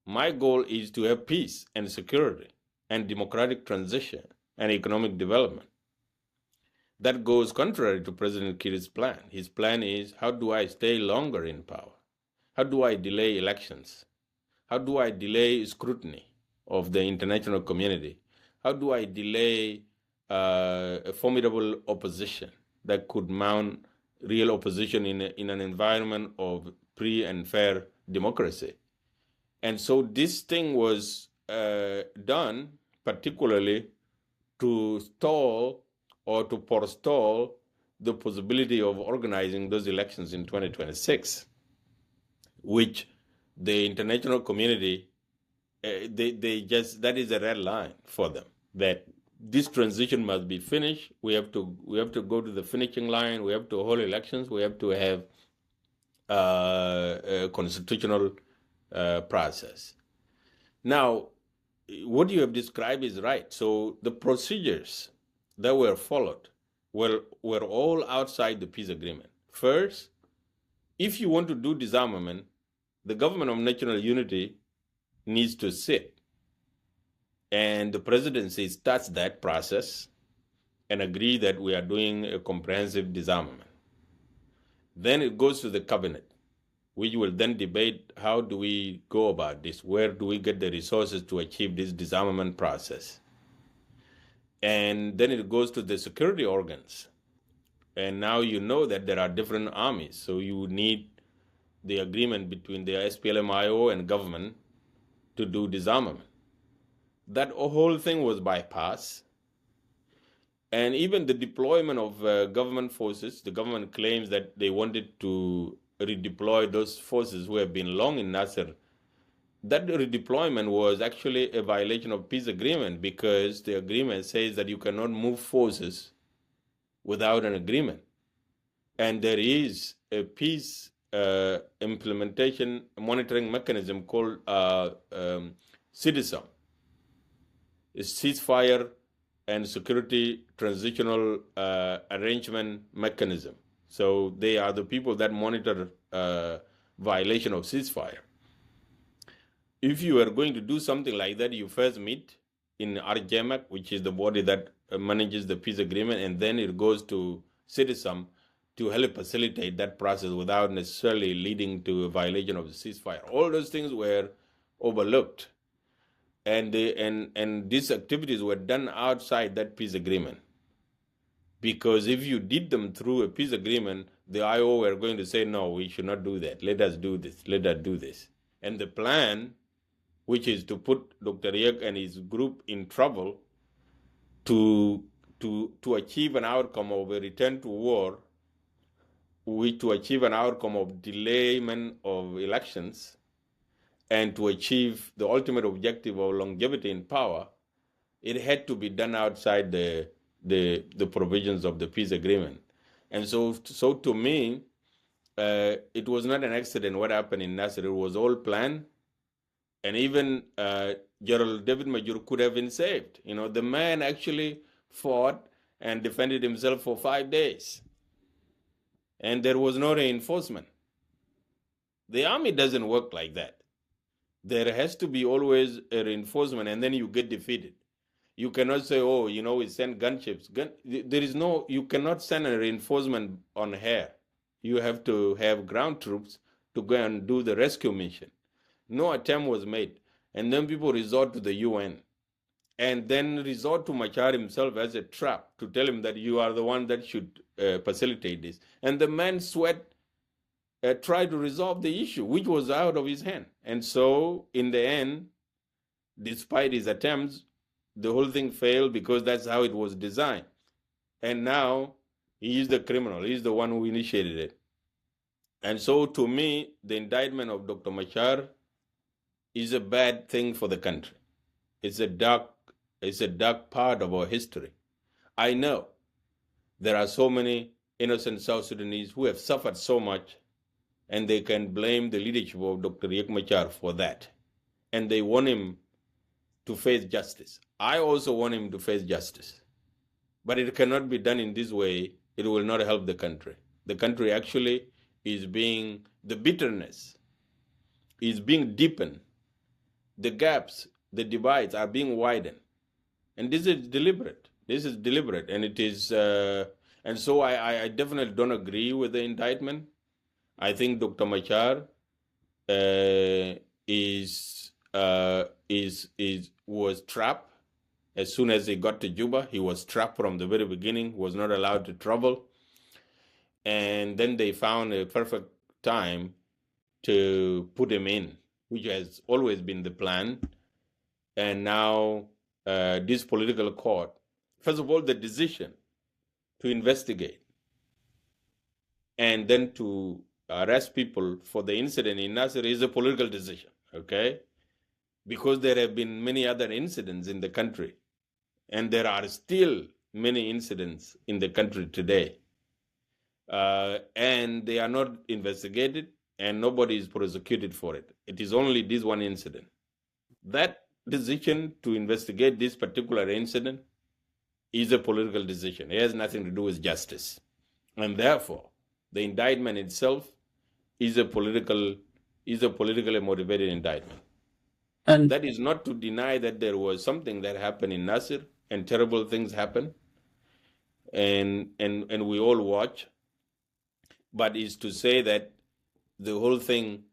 My goal is to have peace and security and democratic transition and economic development. That goes contrary to President Kiir's plan. His plan is, how do I stay longer in power? How do I delay elections? How do I delay scrutiny of the international community? How do I delay a formidable opposition that could mount real opposition in an environment of free and fair democracy? And so this thing was done particularly to stall or to forestall the possibility of organizing those elections in 2026, which the international community, they just, that is a red line for them, that this transition must be finished. We have to go to the finishing line. We have to hold elections. We have to have a constitutional process. Now, what you have described is right. So the procedures that were followed were all outside the peace agreement. First, if you want to do disarmament, the government of national unity needs to sit. And the presidency starts that process and agree that we are doing a comprehensive disarmament. Then it goes to the cabinet, which will then debate how do we go about this? Where do we get the resources to achieve this disarmament process? And then it goes to the security organs. And now you know that there are different armies. So you need the agreement between the SPLM-IO and government to do disarmament. That whole thing was bypassed. And even the deployment of government forces, the government claims that they wanted to redeploy those forces who have been long in Nasser. That redeployment was actually a violation of peace agreement, because the agreement says that you cannot move forces without an agreement. And there is a peace implementation monitoring mechanism called CITESOM, a ceasefire and security transitional arrangement mechanism. So they are the people that monitor violation of ceasefire. If you are going to do something like that, you first meet in RJMAC, which is the body that manages the peace agreement, and then it goes to CITESOM to help facilitate that process without necessarily leading to a violation of the ceasefire. All those things were overlooked. And these activities were done outside that peace agreement. Because if you did them through a peace agreement, the IO were going to say, no, we should not do that. Let us do this. Let us do this. And the plan, which is to put Dr. Riek and his group in trouble to achieve an outcome of a return to war, to achieve an outcome of delayment of elections, and to achieve the ultimate objective of longevity in power, it had to be done outside the provisions of the peace agreement. And so to me, it was not an accident what happened in Nasser. It was all planned. And even General David Major could have been saved. You know, the man actually fought and defended himself for 5 days. And there was no reinforcement. The army doesn't work like that. There has to be always a reinforcement, and then you get defeated. You cannot say, oh, you know, we send gunships. You cannot send a reinforcement on air. You have to have ground troops to go and do the rescue mission. No attempt was made. And then people resort to the UN and then resort to Machar himself as a trap to tell him that you are the one that should facilitate this. And the man tried to resolve the issue, which was out of his hand. And so in the end, despite his attempts, the whole thing failed because that's how it was designed. And now he is the criminal. He's the one who initiated it. And so to me, the indictment of Dr. Machar is a bad thing for the country. It's a dark part of our history. I know there are so many innocent South Sudanese who have suffered so much, and they can blame the leadership of Dr. Riek Machar for that. And they want him to face justice. I also want him to face justice. But it cannot be done in this way. It will not help the country. The country actually the bitterness is being deepened. The gaps, the divides are being widened. And this is deliberate. And it is, and so I definitely don't agree with the indictment. I think Dr. Machar was trapped. As soon as he got to Juba, he was trapped from the very beginning, was not allowed to travel. And then they found a perfect time to put him in, which has always been the plan. And now this political court, first of all, the decision to investigate and then to arrest people for the incident in Nasser is a political decision, okay? Because there have been many other incidents in the country, and there are still many incidents in the country today. And they are not investigated, and nobody is prosecuted for it. It is only this one incident. That decision to investigate this particular incident is a political decision. It has nothing to do with justice. And therefore, the indictment itself is a politically motivated indictment. And that is not to deny that there was something that happened in Nasser and terrible things happen. And we all watch. but is to say that the whole thing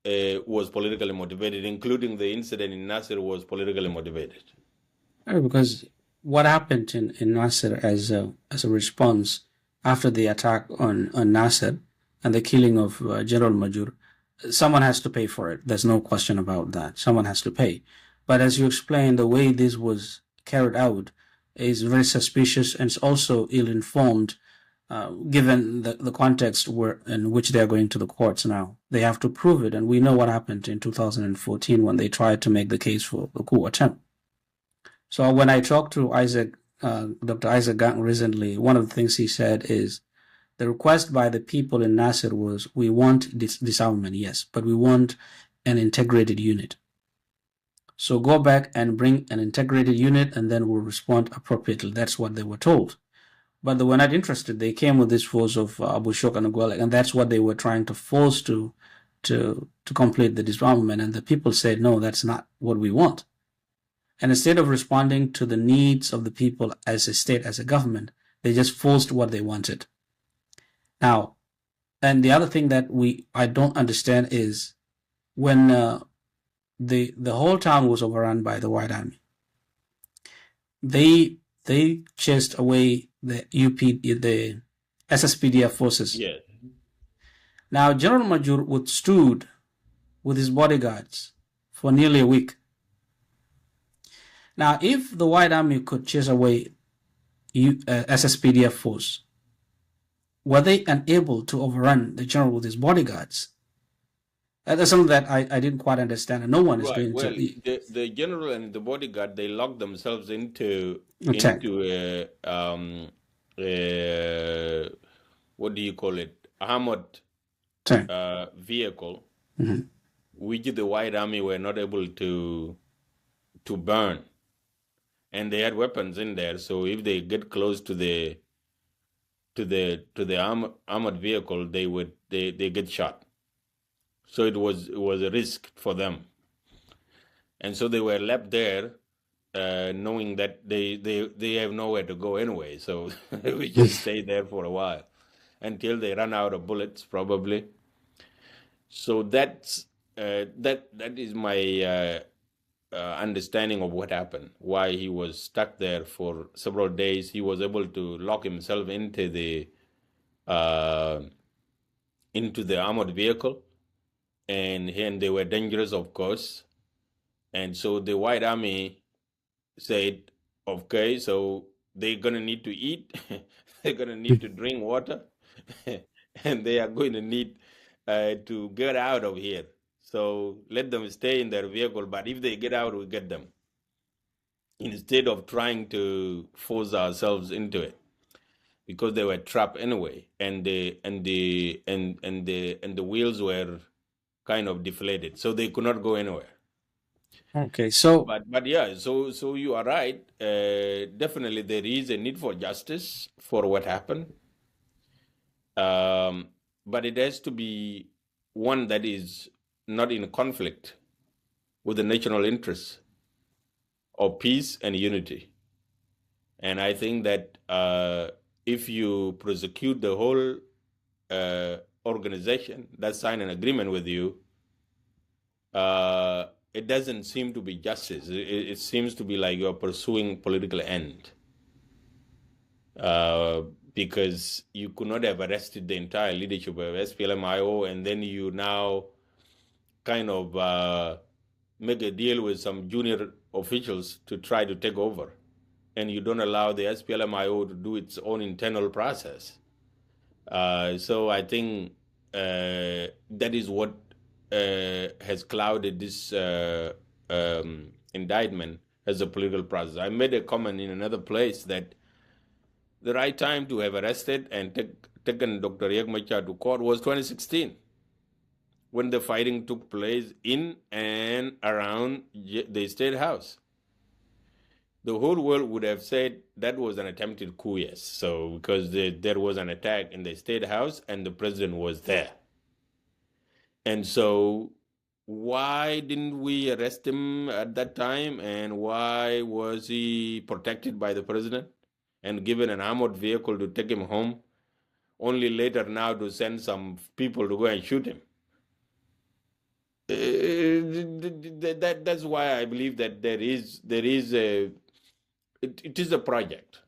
was politically motivated, including the incident in Nasser was politically motivated. Because what happened in Nasser as a response after the attack on Nasser and the killing of General Majur, someone has to pay for it. There's no question about that. Someone has to pay. But as you explained, the way this was carried out is very suspicious and it's also ill-informed, given the context in which they are going to the courts now. They have to prove it, and we know what happened in 2014 when they tried to make the case for the coup attempt. So when I talked to Dr. Isaac Gang recently, one of the things he said is the request by the people in Nasser was, we want disarmament, yes, but we want an integrated unit. So go back and bring an integrated unit and then we'll respond appropriately. That's what they were told. But they were not interested. They came with this force of Abu Shok and Agwalek, and that's what they were trying to force to complete the disarmament. And the people said, no, that's not what we want. And instead of responding to the needs of the people as a state, as a government, they just forced what they wanted. Now, and the other thing that I don't understand is when the whole town was overrun by the White Army, they chased away the SSPDF forces. Yeah. Now, General Majur withstood with his bodyguards for nearly a week. Now, if the White Army could chase away SSPDF force, were they unable to overrun the general with his bodyguards? That's something that I didn't quite understand, and no one is going to. The general and the bodyguard, they locked themselves into what do you call it? Armored vehicle, which the White Army were not able to burn, and they had weapons in there. So if they get close to the armored vehicle, they get shot. So it was a risk for them, and so they were left there, knowing that they have nowhere to go anyway. So we just stay there for a while until they run out of bullets, probably. So that is my understanding of what happened. Why he was stuck there for several days. He was able to lock himself into the armored vehicle. And they were dangerous, of course. And so the White Army said, okay, so they're going to need to eat, they're going to need to drink water, and they are going to need to get out of here. So let them stay in their vehicle, but if they get out, we get them. Instead of trying to force ourselves into it, because they were trapped anyway, and the wheels were kind of deflated, so they could not go anywhere. Okay, so but yeah, so you are right. Definitely, there is a need for justice for what happened, but it has to be one that is not in conflict with the national interests of peace and unity. And I think that if you prosecute the whole organization that signed an agreement with you, it doesn't seem to be justice. It seems to be like you're pursuing political end, because you could not have arrested the entire leadership of SPLM-IO, and then you now kind of make a deal with some junior officials to try to take over, and you don't allow the SPLM-IO to do its own internal process. So I think that is what has clouded this indictment as a political process. I made a comment in another place that the right time to have arrested and taken Dr. Riek Machar to court was 2016, when the fighting took place in and around the State House. The whole world would have said that was an attempted coup, yes. So because there was an attack in the State House and the president was there. And so why didn't we arrest him at that time? And why was he protected by the president and given an armored vehicle to take him home only later now to send some people to go and shoot him. That's why I believe that it is a project.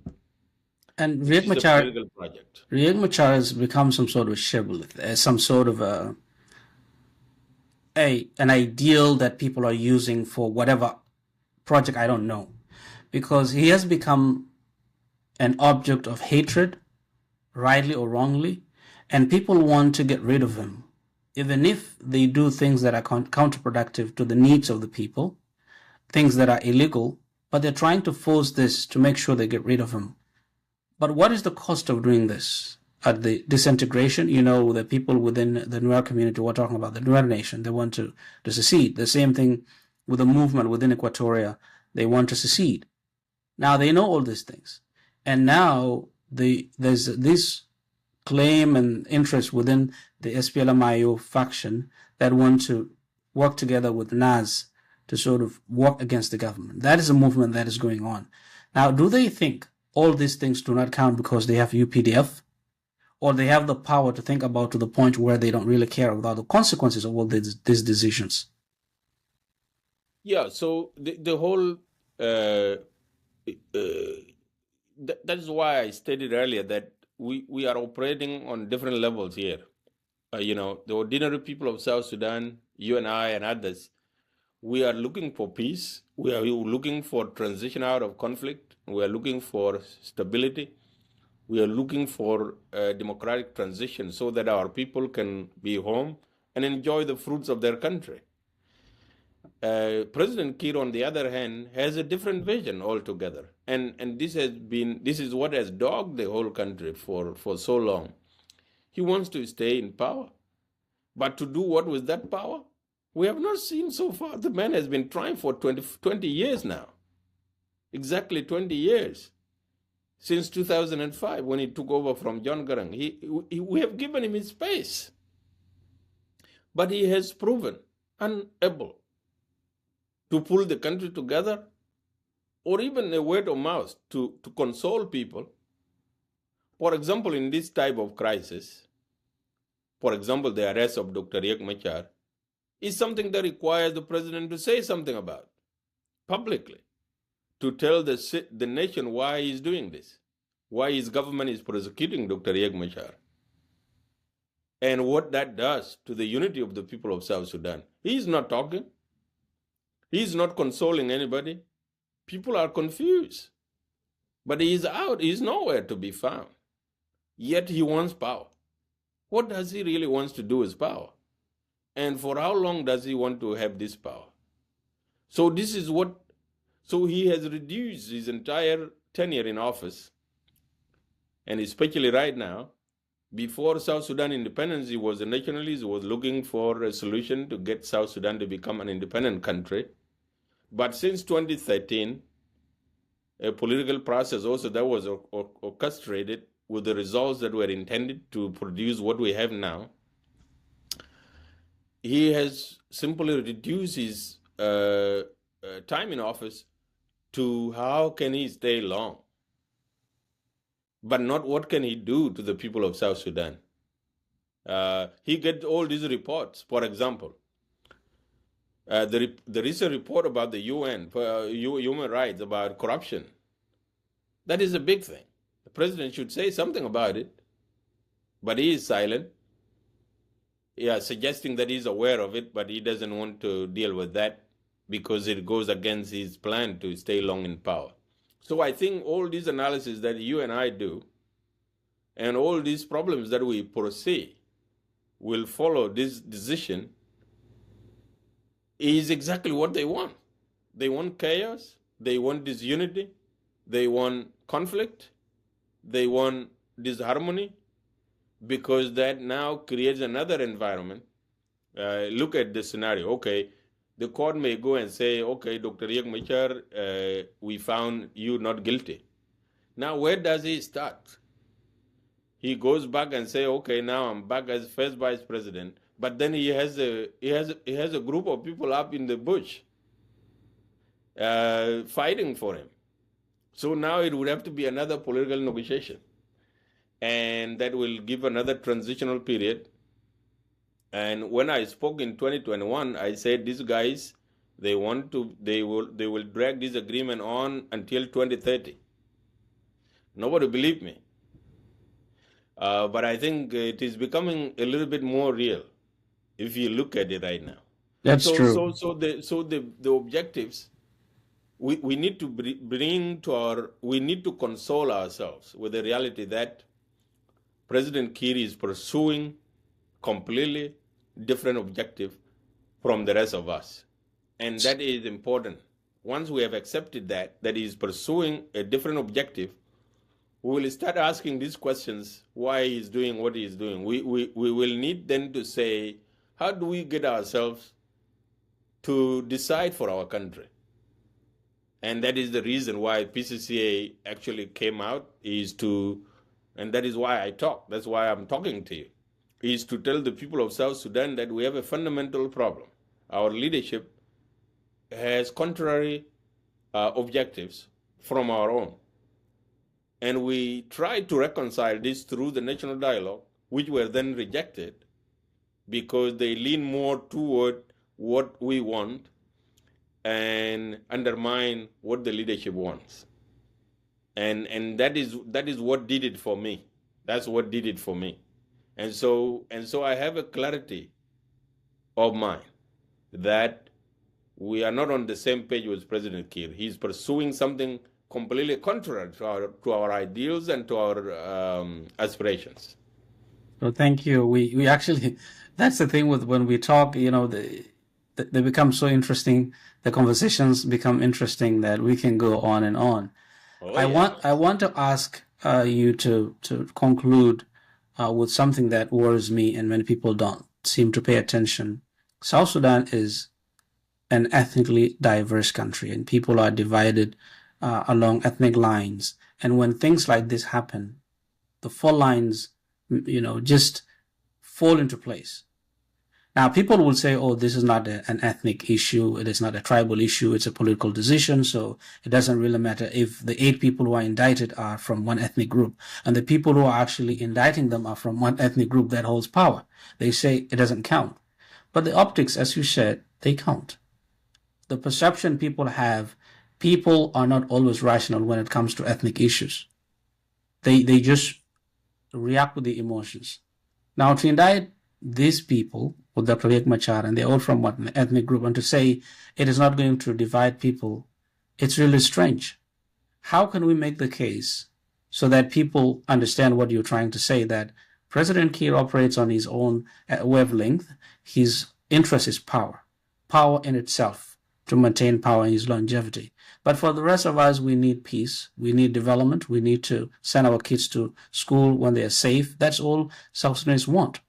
And It is a political project. Riek Machar has become some sort of shibboleth, some sort of an ideal that people are using for whatever project, I don't know, because he has become an object of hatred, rightly or wrongly, and people want to get rid of him, even if they do things that are counterproductive to the needs of the people, things that are illegal, but they're trying to force this to make sure they get rid of him. But what is the cost of doing this? At the disintegration, the people within the Nuer community, we're talking about the Nuer nation, they want to secede. The same thing with the movement within Equatoria, they want to secede. Now they know all these things. And now there's this claim and interest within the SPLM-IO faction that want to work together with NAS to sort of work against the government. That is a movement that is going on. Now, do they think all these things do not count because they have UPDF? Or they have the power to think about to the point where they don't really care about the consequences of all these decisions? Yeah, so the whole... that is why I stated earlier that we are operating on different levels here. The ordinary people of South Sudan, you and I and others, we are looking for peace. We are looking for transition out of conflict. We are looking for stability. We are looking for a democratic transition so that our people can be home and enjoy the fruits of their country. President Kiir, on the other hand, has a different vision altogether. And this is what has dogged the whole country for so long. He wants to stay in power. But to do what with that power? We have not seen so far. The man has been trying for 20 years now. Exactly 20 years. Since 2005, when he took over from John Garang. We have given him his space. But he has proven unable to pull the country together, or even a word of mouth to console people. For example, in this type of crisis, for example, the arrest of Dr. Riek Machar is something that requires the president to say something about publicly, to tell the nation why he's doing this, why his government is prosecuting Dr. Riek Machar, and what that does to the unity of the people of South Sudan. He's not talking. He's not consoling anybody. People are confused. But he's out. He's nowhere to be found. Yet he wants power. What does he really want to do with power? And for how long does he want to have this power? So he has reduced his entire tenure in office. And especially right now, before South Sudan independence, he was a nationalist, he was looking for a solution to get South Sudan to become an independent country. But since 2013, a political process also that was orchestrated with the results that were intended to produce what we have now, he has simply reduced his time in office to how can he stay long, but not what can he do to the people of South Sudan. He gets all these reports. For example, there is a report about the UN, human rights, about corruption. That is a big thing. The president should say something about it, but he is silent. Yeah, suggesting that he's aware of it, but he doesn't want to deal with that because it goes against his plan to stay long in power. So I think all these analysis that you and I do, and all these problems that we foresee will follow this decision, is exactly what they want. They want chaos, they want disunity, they want conflict, they want disharmony, because that now creates another environment. Look at the scenario. Okay, the court may go and say, okay, Dr. Riek Machar, we found you not guilty. Now, where does he start? He goes back and say, okay, now I'm back as first vice president. But then he has a group of people up in the bush fighting for him. So now it would have to be another political negotiation. and that will give another transitional period. And when I spoke in 2021, I said these guys, they will drag this agreement on until 2030. Nobody believed me. But I think it is becoming a little bit more real if you look at it right now. That's true. So the objectives we need to we need to console ourselves with the reality that President Kiir is pursuing completely different objective from the rest of us. And that is important. Once we have accepted that he is pursuing a different objective, we will start asking these questions, why he is doing what he is doing. We will need then to say, how do we get ourselves to decide for our country? And that is the reason why PCCA actually came out, and that is why I talk. That's why I'm talking to you, is to tell the people of South Sudan that we have a fundamental problem. Our leadership has contrary objectives from our own. And we tried to reconcile this through the national dialogue, which were then rejected because they lean more toward what we want and undermine what the leadership wants. And that is what did it for me. That's what did it for me. And so I have a clarity of mind that we are not on the same page with President Kiir. He's pursuing something completely contrary to our ideals and to our aspirations. So thank you. We actually, that's the thing with when we talk, they become so interesting. The conversations become interesting that we can go on and on. Oh, I want to ask you to conclude with something that worries me and many people don't seem to pay attention. South Sudan is an ethnically diverse country, and people are divided along ethnic lines. And when things like this happen, the fault lines, just fall into place. Now, people will say, oh, this is not an ethnic issue. It is not a tribal issue. It's a political decision. So it doesn't really matter if the 8 people who are indicted are from one ethnic group and the people who are actually indicting them are from one ethnic group that holds power. They say it doesn't count. But the optics, as you said, they count. The perception people have, people are not always rational when it comes to ethnic issues. They just react with the emotions. Now, to indict these people with Dr. Riek Machar, and they're all from one ethnic group, and to say it is not going to divide people, it's really strange. How can we make the case so that people understand what you're trying to say, that President Kiir operates on his own wavelength? His interest is power in itself, to maintain power and his longevity. But for the rest of us, we need peace, we need development, we need to send our kids to school when they're safe. That's all South Sudanese want.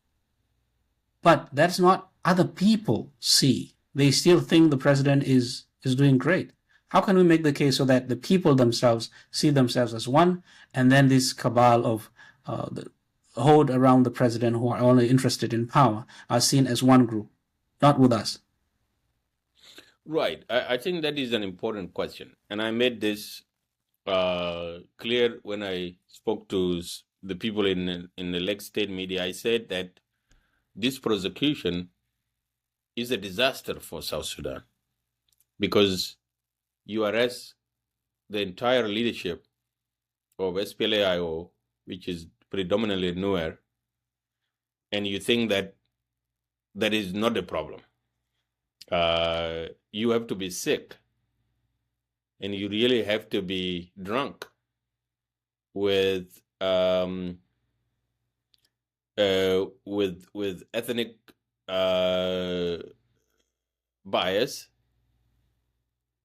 But that's not other people see. They still think the president is doing great. How can we make the case so that the people themselves see themselves as one, and then this cabal of the hold around the president who are only interested in power are seen as one group, not with us? Right. I think that is an important question. And I made this clear when I spoke to the people in the Lake State media. I said that this prosecution is a disaster for South Sudan because you arrest the entire leadership of SPLA-IO, which is predominantly Nuer, and you think that that is not a problem. You have to be sick, and you really have to be drunk with ethnic bias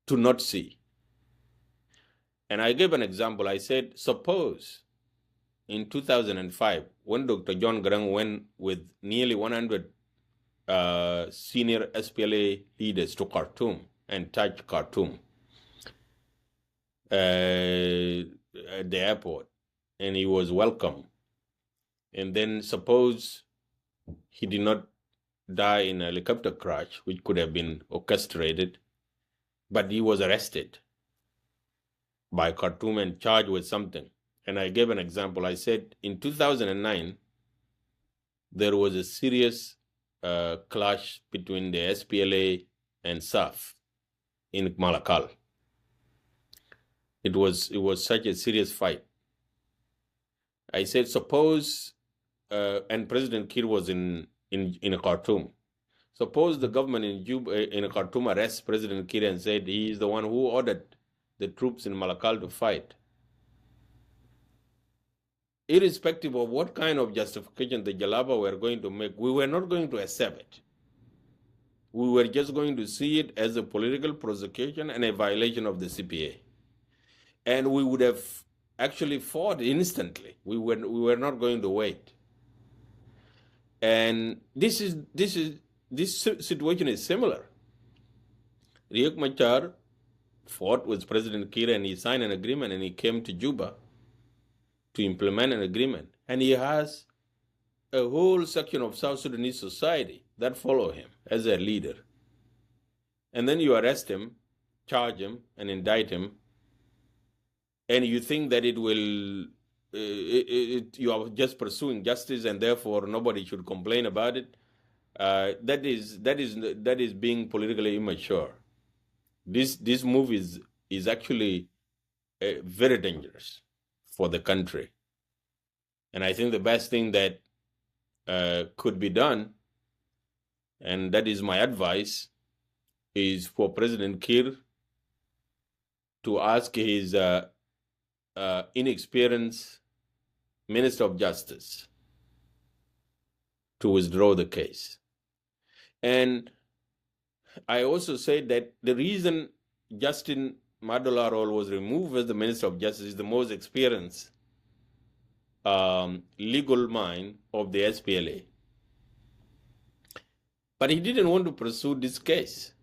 to not see. And I gave an example. I said, suppose in 2005, when Dr. John Garang went with nearly 100 senior SPLA leaders to Khartoum and touched Khartoum at the airport, and he was welcome. And then suppose he did not die in a helicopter crash, which could have been orchestrated, but he was arrested by Khartoum and charged with something. and I gave an example. I said in 2009, there was a serious clash between the SPLA and SAF in Malakal. It was such a serious fight. I said, suppose, and President Kiir was in Khartoum. Suppose the government in Khartoum arrests President Kiir and said he is the one who ordered the troops in Malakal to fight. Irrespective of what kind of justification the Jalaba were going to make, we were not going to accept it. We were just going to see it as a political prosecution and a violation of the CPA. And we would have actually fought instantly. We were not going to wait. And this situation is similar. Riek Machar fought with President Kiir and he signed an agreement and he came to Juba to implement an agreement. And he has a whole section of South Sudanese society that follow him as a leader. And then you arrest him, charge him, and indict him. And you think that it will, you are just pursuing justice and therefore nobody should complain about it. That is being politically immature. This move is actually very dangerous for the country. And I think the best thing that could be done, and that is my advice, is for President Kiir to ask his inexperienced Minister of Justice to withdraw the case. And I also said that the reason Justin Madolarol was removed as the Minister of Justice is the most experienced legal mind of the SPLA. But he didn't want to pursue this case.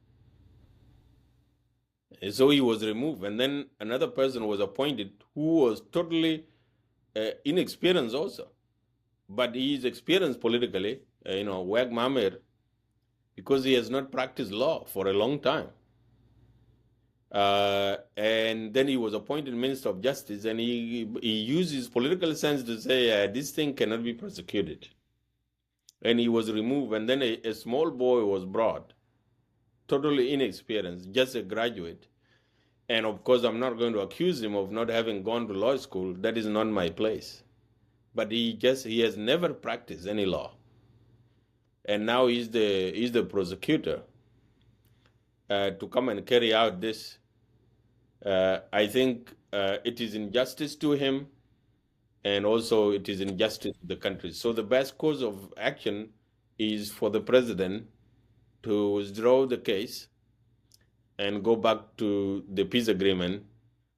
And so he was removed. And then another person was appointed who was totally inexperienced also. But he is experienced politically, Wag Mamer, because he has not practiced law for a long time. And then he was appointed Minister of Justice, and he used his political sense to say, this thing cannot be prosecuted. And he was removed, and then a small boy was brought, totally inexperienced, just a graduate. And of course, I'm not going to accuse him of not having gone to law school. That is not my place. But he has never practiced any law. And now he's the prosecutor to come and carry out this. I think it is injustice to him, and also it is injustice to the country. So the best course of action is for the president to withdraw the case and go back to the peace agreement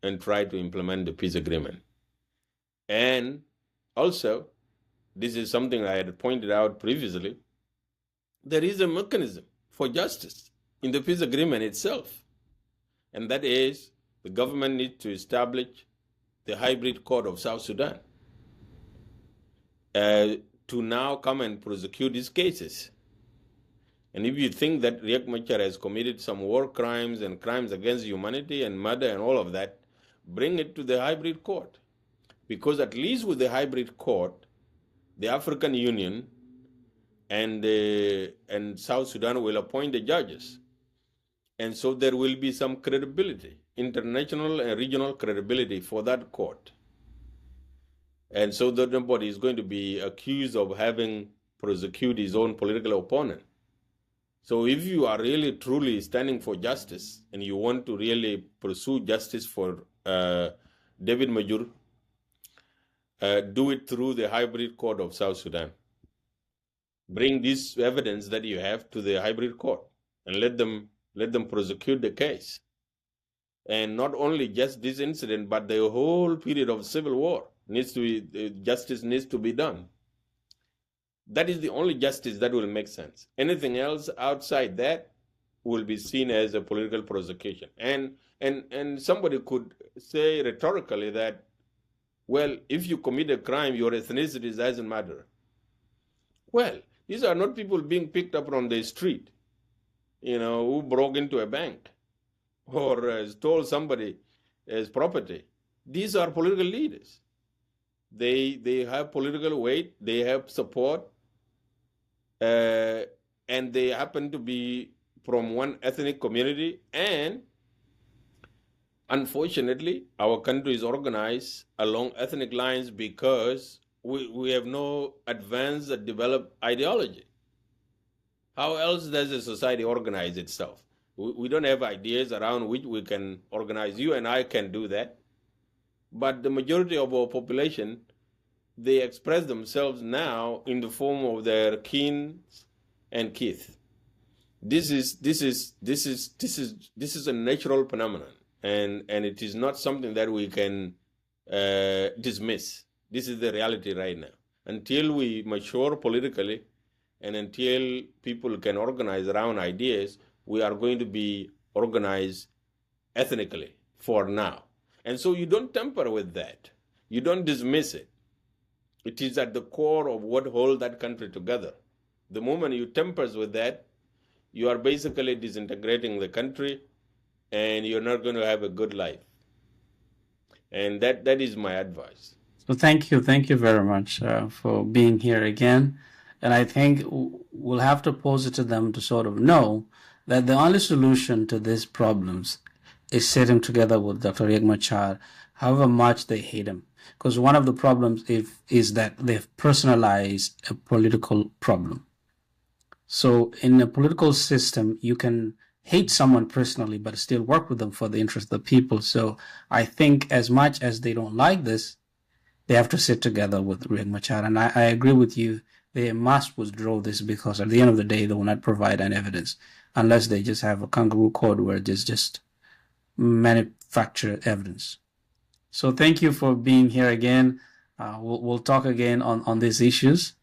and try to implement the peace agreement. And also, this is something I had pointed out previously, there is a mechanism for justice in the peace agreement itself. And that is, the government needs to establish the hybrid court of South Sudan to now come and prosecute these cases. And if you think that Riek Machar has committed some war crimes and crimes against humanity and murder and all of that, bring it to the hybrid court. Because at least with the hybrid court, the African Union and South Sudan will appoint the judges. And so there will be some credibility, international and regional credibility for that court. And so that nobody is going to be accused of having prosecuted his own political opponent. So if you are really truly standing for justice and you want to really pursue justice for David Majur, do it through the hybrid court of South Sudan. Bring this evidence that you have to the hybrid court and let them prosecute the case. And not only just this incident, but the whole period of civil war justice needs to be done. That is the only justice that will make sense. Anything else outside that will be seen as a political prosecution. And somebody could say rhetorically that, well, if you commit a crime, your ethnicity doesn't matter. Well, these are not people being picked up on the street, who broke into a bank or stole somebody's property. These are political leaders. They have political weight, they have support, and they happen to be from one ethnic community. And unfortunately, our country is organized along ethnic lines because we have no advanced and developed ideology. How else does a society organize itself? We don't have ideas around which we can organize. You and I can do that. But the majority of our population, they express themselves now in the form of their kin and kith. This is a natural phenomenon, and it is not something that we can dismiss. This is the reality right now. Until we mature politically, and until people can organize around ideas, we are going to be organized ethnically for now. And so you don't tamper with that. You don't dismiss it. It is at the core of what holds that country together. The moment you tamper with that, you are basically disintegrating the country, and you're not going to have a good life. And that is my advice. So thank you very much for being here again. And I think we'll have to pose it to them to sort of know that the only solution to these problems is sitting together with Dr. Riek Machar, however much they hate him. Because one of the problems is that they've personalized a political problem. So in a political system, you can hate someone personally, but still work with them for the interest of the people. So I think as much as they don't like this, they have to sit together with Riek Machar. And I agree with you. They must withdraw this, because at the end of the day, they will not provide an evidence unless they just have a kangaroo court where it's just manufacture evidence. So thank you for being here again. We'll talk again on these issues,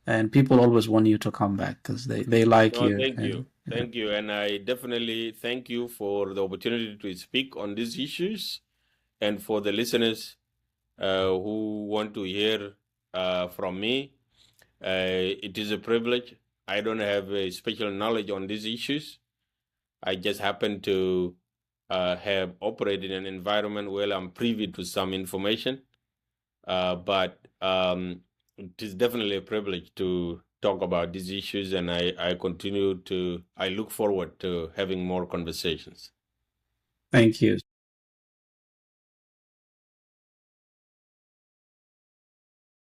and people always want you to come back because they like you. Thank you. And I definitely thank you for the opportunity to speak on these issues, and for the listeners who want to hear from me. It is a privilege. I don't have a special knowledge on these issues. I just happen to have operated in an environment where I'm privy to some information. But it is definitely a privilege to talk about these issues, and I look forward to having more conversations. Thank you.